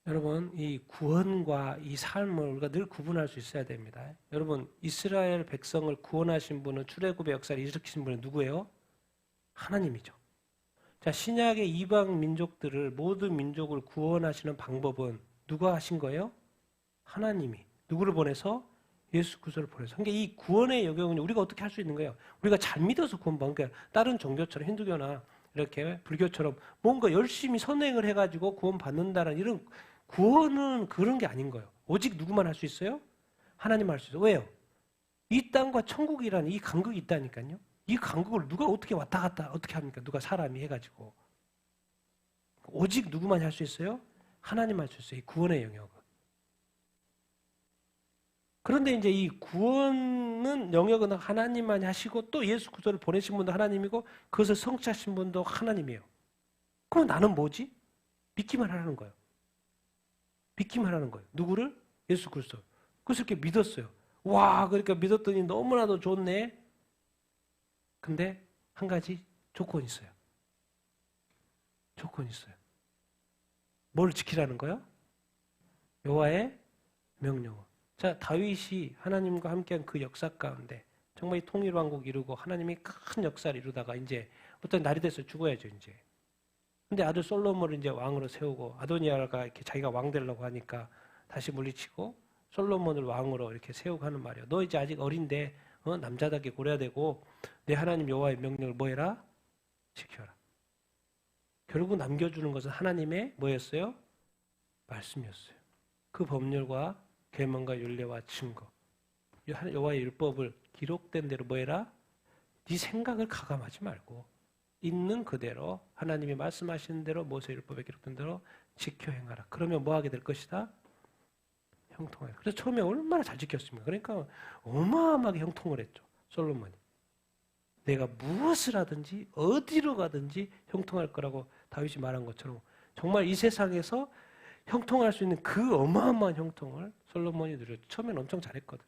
여러분, 이 구원과 이 삶을 우리가 늘 구분할 수 있어야 됩니다. 여러분, 이스라엘 백성을 구원하신 분은, 출애굽의 역사를 일으키신 분은 누구예요? 하나님이죠. 자, 신약의 이방 민족들을, 모든 민족을 구원하시는 방법은 누가 하신 거예요? 하나님이. 누구를 보내서? 예수 그리스도를 보내서. 그러니까 이 구원의 영역은 우리가 어떻게 할 수 있는 거예요? 우리가 잘 믿어서 구원받는 거예요. 다른 종교처럼, 힌두교나 이렇게 불교처럼 뭔가 열심히 선행을 해가지고 구원받는다는 이런 구원은 그런 게 아닌 거예요. 오직 누구만 할 수 있어요? 하나님 할 수 있어요. 왜요? 이 땅과 천국이라는 이 간극이 있다니까요. 이 간극을 누가 어떻게 왔다 갔다 어떻게 합니까? 누가 사람이 해가지고. 오직 누구만 할 수 있어요? 하나님 할 수 있어요. 이 구원의 영역은. 그런데 이제 이 구원은 영역은 하나님만이 하시고 또 예수 그리스도를 보내신 분도 하나님이고 그것을 성취하신 분도 하나님이에요. 그럼 나는 뭐지? 믿기만 하라는 거예요. 믿기만 하는 거예요. 누구를? 예수 그리스도. 그래서 이렇게 믿었어요. 와, 그러니까 믿었더니 너무나도 좋네. 근데 한 가지 조건이 있어요. 조건이 있어요. 뭘 지키라는 거예요? 여호와의 명령을. 자, 다윗이 하나님과 함께한 그 역사 가운데 정말 이 통일왕국 이루고 하나님이 큰 역사를 이루다가 이제 어떤 날이 돼서 죽어야죠, 이제. 근데 아들 솔로몬을 이제 왕으로 세우고 아도니아가 이렇게 자기가 왕 되려고 하니까 다시 물리치고 솔로몬을 왕으로 이렇게 세우고 하는 말이에요. 너 이제 아직 어린데 남자답게 굴어야 되고 내 하나님 여호와의 명령을 뭐 해라? 지켜라. 결국 남겨주는 것은 하나님의 뭐였어요? 말씀이었어요. 그 법률과 계명과 율례와 증거, 여호와의 율법을 기록된 대로 뭐 해라? 네 생각을 가감하지 말고 있는 그대로 하나님이 말씀하시는 대로 모세 율법에 기록된 대로 지켜 행하라. 그러면 뭐 하게 될 것이다? 형통하라. 그래서 처음에 얼마나 잘 지켰습니까? 그러니까 어마어마하게 형통을 했죠. 솔로몬이. 내가 무엇을 하든지 어디로 가든지 형통할 거라고 다윗이 말한 것처럼 정말 이 세상에서 형통할 수 있는 그 어마어마한 형통을 솔로몬이 누렸죠. 처음에는 엄청 잘했거든요.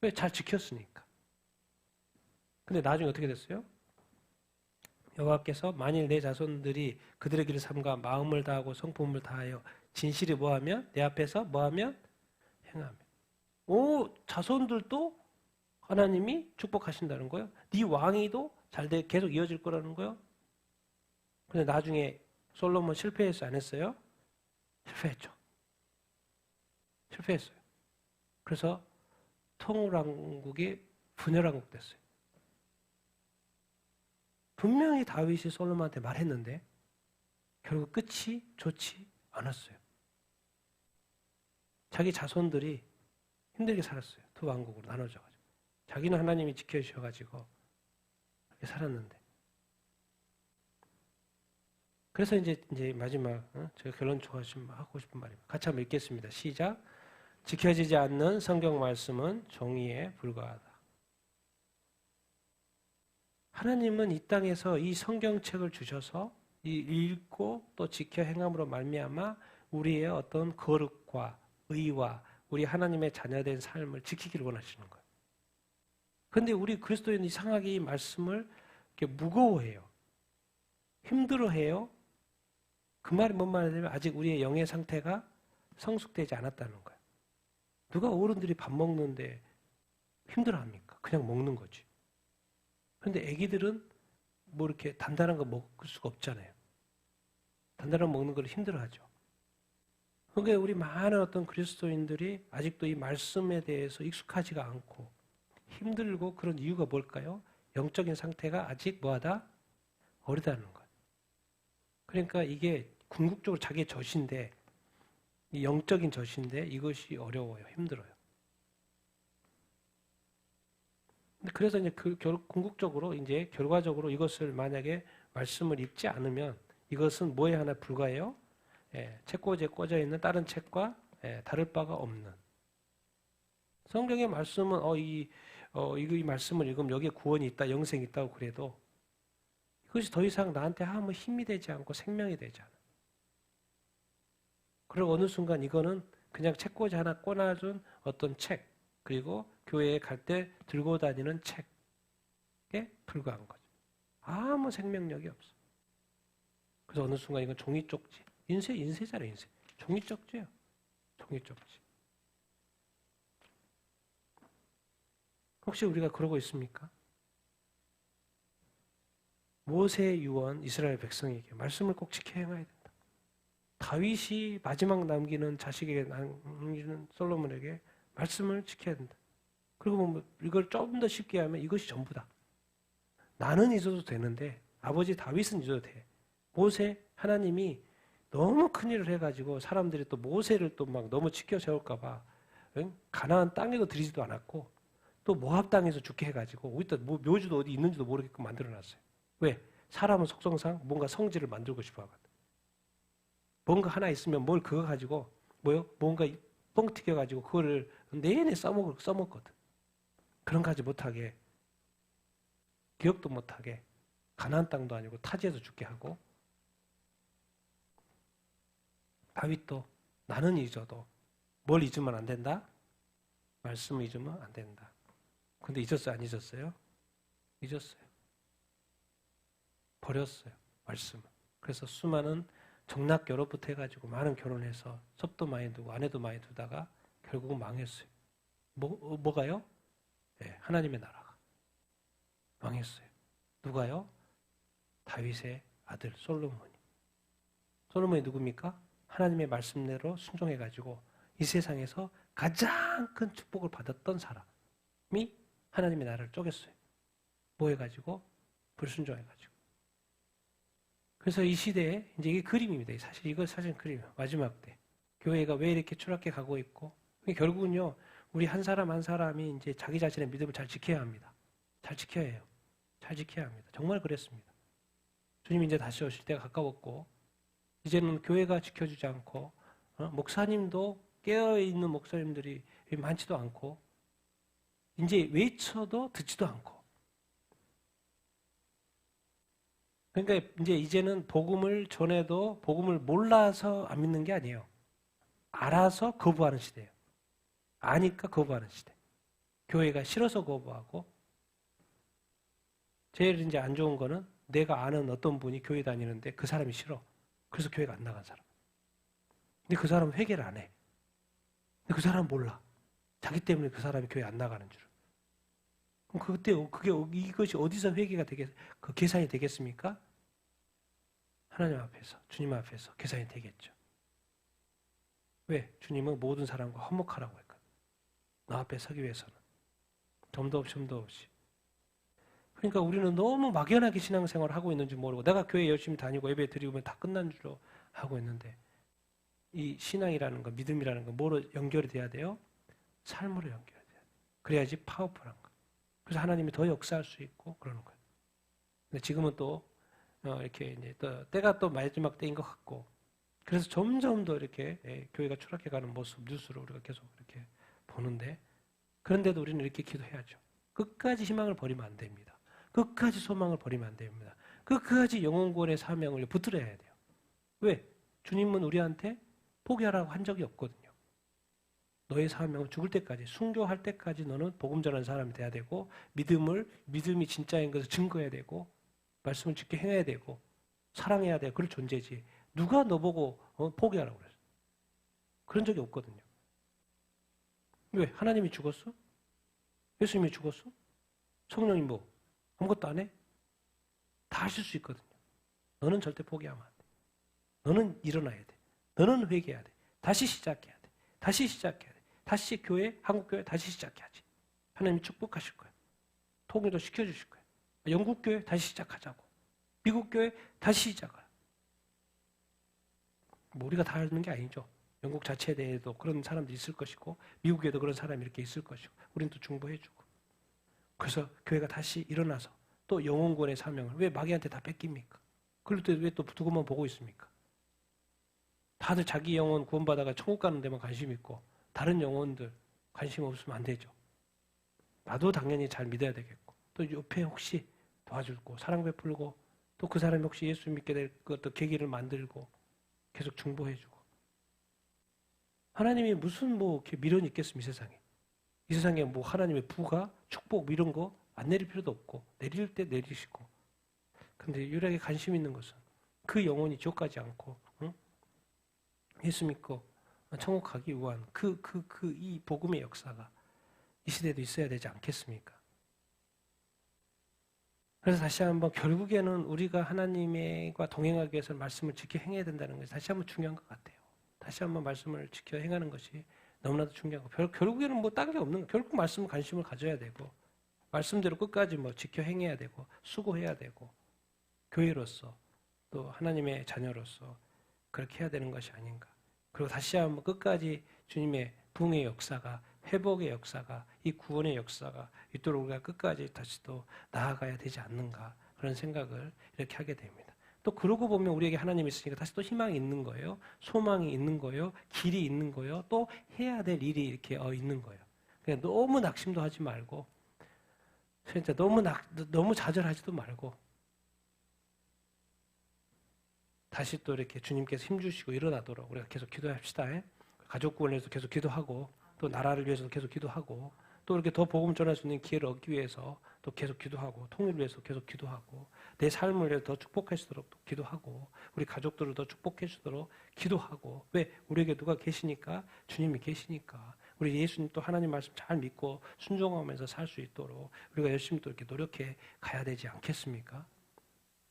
왜? 잘 지켰으니까. 근데 나중에 어떻게 됐어요? 여호와께서 만일 내 자손들이 그들의 길을 삼가 마음을 다하고 성품을 다하여 진실이 뭐하면? 내 앞에서 뭐하면? 행하면. 오, 자손들도 하나님이 축복하신다는 거예요. 네 왕위도 잘 돼 계속 이어질 거라는 거예요. 근데 나중에 솔로몬 실패했어요? 안 했어요? 실패했죠. 실패했어요. 그래서 통일왕국이 분열왕국 됐어요. 분명히 다윗이 솔로몬한테 말했는데 결국 끝이 좋지 않았어요. 자기 자손들이 힘들게 살았어요. 두 왕국으로 나눠져가지고. 자기는 하나님이 지켜주셔가지고 그렇게 살았는데. 그래서 이제 마지막 제가 결론 하고 싶은 말입니다. 같이 한번 읽겠습니다. 시작. 지켜지지 않는 성경 말씀은 종이에 불과하다. 하나님은 이 땅에서 이 성경책을 주셔서 이 읽고 또 지켜 행함으로 말미암아 우리의 어떤 거룩과 의와 우리 하나님의 자녀된 삶을 지키기를 원하시는 거예요. 그런데 우리 그리스도인 이상하게 이 말씀을 이렇게 무거워해요. 힘들어해요. 그 말이 뭔 말이냐면 아직 우리의 영의 상태가 성숙되지 않았다는 거예요. 누가 어른들이 밥 먹는데 힘들어합니까? 그냥 먹는 거지. 그런데 아기들은 뭐 이렇게 단단한 거 먹을 수가 없잖아요. 단단한 거 먹는 걸 힘들어하죠. 그러니까 우리 많은 어떤 그리스도인들이 아직도 이 말씀에 대해서 익숙하지가 않고 힘들고 그런 이유가 뭘까요? 영적인 상태가 아직 뭐하다? 어리다는 거예요. 그러니까 이게 궁극적으로 자기의 젖인데 이 영적인 젖인데 이것이 어려워요. 힘들어요. 그래서 이제 궁극적으로 이제 결과적으로 이것을 만약에 말씀을 읽지 않으면 이것은 뭐에 하나 불과해요? 책꽂이에 꽂아 있는 다른 책과 다를 바가 없는. 성경의 말씀은 이 말씀을 읽으면 여기에 구원이 있다, 영생이 있다고 그래도 이것이 더 이상 나한테 아무 힘이 되지 않고 생명이 되지 않아. 그리고 어느 순간 이거는 그냥 책꽂이 하나 꽂아준 어떤 책, 그리고 교회에 갈 때 들고 다니는 책에 불과한 거죠. 아무 생명력이 없어. 그래서 어느 순간 이건 종이 쪽지. 인쇄잖아요, 인쇄. 종이 쪽지예요. 종이 쪽지. 혹시 우리가 그러고 있습니까? 모세의 유언 이스라엘 백성에게 말씀을 꼭 지켜 행해야 된다. 다윗이 마지막 남기는 자식에게 남기는 솔로몬에게 말씀을 지켜야 된다. 그리고 뭐 이걸 좀 더 쉽게 하면 이것이 전부다. 나는 잊어도 되는데 아버지 다윗은 잊어도 돼. 모세 하나님이 너무 큰일을 해가지고 사람들이 또 모세를 또 막 너무 치켜 세울까 봐 가나안 땅에도 들이지도 않았고 또 모압 땅에서 죽게 해가지고 우리 뭐 묘지도 어디 있는지도 모르게끔 만들어놨어요. 왜? 사람은 속성상 뭔가 성질을 만들고 싶어 하거든. 뭔가 하나 있으면 뭘 그거 가지고 뭔가 뻥 튀겨가지고 그거를 내내 써먹거든. 그런 거 하지 못하게 기억도 못하게 가나안 땅도 아니고 타지에서 죽게 하고 다윗도 나는 잊어도 뭘 잊으면 안 된다? 말씀을 잊으면 안 된다. 근데 잊었어요? 안 잊었어요? 잊었어요. 버렸어요. 말씀을. 그래서 수많은 정락 결혼부터 해가지고 많은 결혼해서 섭도 많이 두고 아내도 많이 두다가 결국은 망했어요. 뭐가요? 하나님의 나라가 망했어요. 누가요? 다윗의 아들 솔로몬이. 솔로몬이 누굽니까? 하나님의 말씀대로 순종해가지고 이 세상에서 가장 큰 축복을 받았던 사람이 하나님의 나라를 쪼갰어요. 뭐 해가지고? 불순종해가지고. 그래서 이 시대에 이제 이게 그림입니다. 사실 이거 사실 그림이에요. 마지막 때 교회가 왜 이렇게 추락해 가고 있고 결국은요 우리 한 사람 한 사람이 이제 자기 자신의 믿음을 잘 지켜야 합니다. 잘 지켜야 해요. 잘 지켜야 합니다. 정말 그랬습니다. 주님이 이제 다시 오실 때가 가까웠고 이제는 교회가 지켜주지 않고 목사님도 깨어있는 목사님들이 많지도 않고 이제 외쳐도 듣지도 않고 그러니까 이제는 복음을 전해도 복음을 몰라서 안 믿는 게 아니에요. 알아서 거부하는 시대예요. 아니까 거부하는 시대. 교회가 싫어서 거부하고 제일 이제 안 좋은 거는 내가 아는 어떤 분이 교회 다니는데 그 사람이 싫어. 그래서 교회가 안 나간 사람. 근데 그 사람은 회개를 안 해. 근데 그 사람은 몰라. 자기 때문에 그 사람이 교회 안 나가는 줄. 그럼 그때 이것이 어디서 회개가 그 계산이 되겠습니까? 하나님 앞에서, 주님 앞에서 계산이 되겠죠. 왜? 주님은 모든 사람과 화목하라고 했거든. 나 앞에 서기 위해서는. 점도 없이 점도 없이. 그러니까 우리는 너무 막연하게 신앙생활을 하고 있는지 모르고 내가 교회 열심히 다니고 예배 드리면 다 끝난 줄로 하고 있는데 이 신앙이라는 거, 믿음이라는 거 뭐로 연결이 돼야 돼요? 삶으로 연결이 돼야 돼요. 그래야지 파워풀한 거. 그래서 하나님이 더 역사할 수 있고 그러는 거예요. 근데 지금은 또 이렇게 이제 또 때가 또 마지막 때인 것 같고 그래서 점점 더 이렇게 교회가 추락해가는 모습 뉴스로 우리가 계속 이렇게 보는데 그런데도 우리는 이렇게 기도해야죠. 끝까지 희망을 버리면 안 됩니다. 끝까지 소망을 버리면 안 됩니다. 끝까지 영혼구원의 사명을 붙들어야 돼요. 왜? 주님은 우리한테 포기하라고 한 적이 없거든요. 너의 사명은 죽을 때까지, 순교할 때까지 너는 복음 전하는 사람이 돼야 되고 믿음이 진짜인 것을 증거해야 되고 말씀을 지켜 행해야 되고 사랑해야 되고 그럴 존재지. 누가 너보고 포기하라고 그랬어? 그런 적이 없거든요. 왜? 하나님이 죽었어? 예수님이 죽었어? 성령이 뭐? 아무것도 안 해? 다 하실 수 있거든요. 너는 절대 포기하면 안 돼. 너는 일어나야 돼. 너는 회개해야 돼. 다시 시작해야 돼. 다시 시작해야 돼. 다시 교회, 한국교회 다시 시작해야지. 하나님이 축복하실 거예요. 통일도 시켜주실 거예요. 영국교회 다시 시작하자고. 미국교회 다시 시작하라. 뭐 우리가 다 하는 게 아니죠. 영국 자체에 대해도 그런 사람들이 있을 것이고 미국에도 그런 사람이 이렇게 있을 것이고 우리는 또 중보해주고 그래서 교회가 다시 일어나서 또 영혼구원의 사명을 왜 마귀한테 다 뺏깁니까? 그럴 때 왜 또 두고만 보고 있습니까? 다들 자기 영혼 구원받아가 천국 가는 데만 관심 있고 다른 영혼들 관심 없으면 안 되죠. 나도 당연히 잘 믿어야 되겠고 또 옆에 혹시 도와주고 사랑 베풀고 또 그 사람이 혹시 예수 믿게 될 어떤 계기를 만들고 계속 중보해주고 하나님이 무슨 뭐 이렇게 미련이 있겠습니까? 이 세상에. 이 세상에 뭐 하나님의 부가 축복 이런 거 안 내릴 필요도 없고 내릴 때 내리시고 근데 유일하게 관심 있는 것은 그 영혼이 지옥 가지 않고 응? 예수 믿고 천국 가기 위한 이 복음의 역사가 이 시대에도 있어야 되지 않겠습니까? 그래서 다시 한번 결국에는 우리가 하나님과 동행하기 위해서 말씀을 지켜 행해야 된다는 것이 다시 한번 중요한 것 같아요. 다시 한번 말씀을 지켜 행하는 것이 너무나도 중요하고 결국에는 뭐 딴 게 없는 거예요. 결국 말씀에 관심을 가져야 되고 말씀대로 끝까지 뭐 지켜 행해야 되고 수고해야 되고 교회로서 또 하나님의 자녀로서 그렇게 해야 되는 것이 아닌가. 그리고 다시 한번 끝까지 주님의 부흥의 역사가 회복의 역사가 이 구원의 역사가 있도록 우리가 끝까지 다시 또 나아가야 되지 않는가 그런 생각을 이렇게 하게 됩니다. 또 그러고 보면 우리에게 하나님이 있으니까 다시 또 희망이 있는 거예요. 소망이 있는 거예요. 길이 있는 거예요. 또 해야 될 일이 이렇게 있는 거예요. 그러니까 너무 낙심도 하지 말고 진짜 너무 좌절하지도 말고 다시 또 이렇게 주님께서 힘주시고 일어나도록 우리가 계속 기도합시다. 가족 구원을 위해서 계속 기도하고 또 나라를 위해서 계속 기도하고 또 이렇게 더 복음 전할 수 있는 기회를 얻기 위해서 또 계속 기도하고 통일을 위해서 계속 기도하고 내 삶을 위해서 더 축복해 주도록 기도하고 우리 가족들을 더 축복해 주도록 기도하고 왜? 우리에게 누가 계시니까 주님이 계시니까 우리 예수님 또 하나님 말씀 잘 믿고 순종하면서 살 수 있도록 우리가 열심히 또 이렇게 노력해 가야 되지 않겠습니까?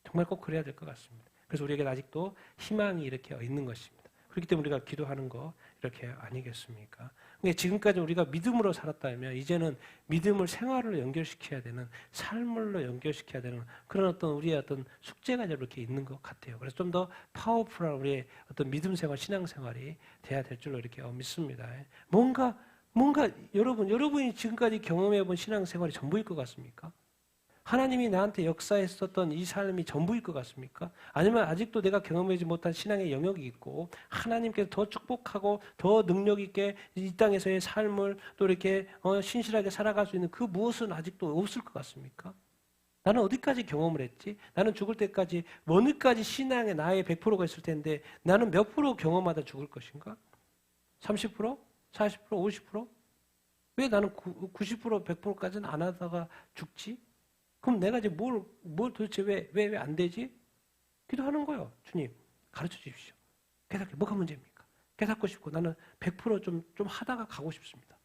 정말 꼭 그래야 될 것 같습니다. 그래서 우리에게 아직도 희망이 이렇게 있는 것입니다. 그렇기 때문에 우리가 기도하는 거 이렇게 아니겠습니까? 그러니까 지금까지 우리가 믿음으로 살았다면 이제는 믿음을 생활로 연결시켜야 되는 삶으로 연결시켜야 되는 그런 어떤 우리의 어떤 숙제가 이렇게 있는 것 같아요. 그래서 좀 더 파워풀한 우리의 어떤 믿음 생활, 신앙 생활이 돼야 될 줄로 이렇게 믿습니다. 뭔가 여러분이 지금까지 경험해 본 신앙 생활이 전부일 것 같습니까? 하나님이 나한테 역사했었던 이 삶이 전부일 것 같습니까? 아니면 아직도 내가 경험하지 못한 신앙의 영역이 있고 하나님께서 더 축복하고 더 능력 있게 이 땅에서의 삶을 또 이렇게 신실하게 살아갈 수 있는 그 무엇은 아직도 없을 것 같습니까? 나는 어디까지 경험을 했지? 나는 죽을 때까지 어느까지 신앙의 나의 100%가 있을 텐데 나는 몇 프로 경험하다 죽을 것인가? 30%? 40%? 50%? 왜 나는 90%, 100%까지는 안 하다가 죽지? 그럼 내가 이제 뭘 도대체 왜 안 되지? 기도하는 거예요. 주님, 가르쳐 주십시오. 깨닫게 뭐가 문제입니까? 깨닫고 싶고 나는 100% 좀 하다가 가고 싶습니다.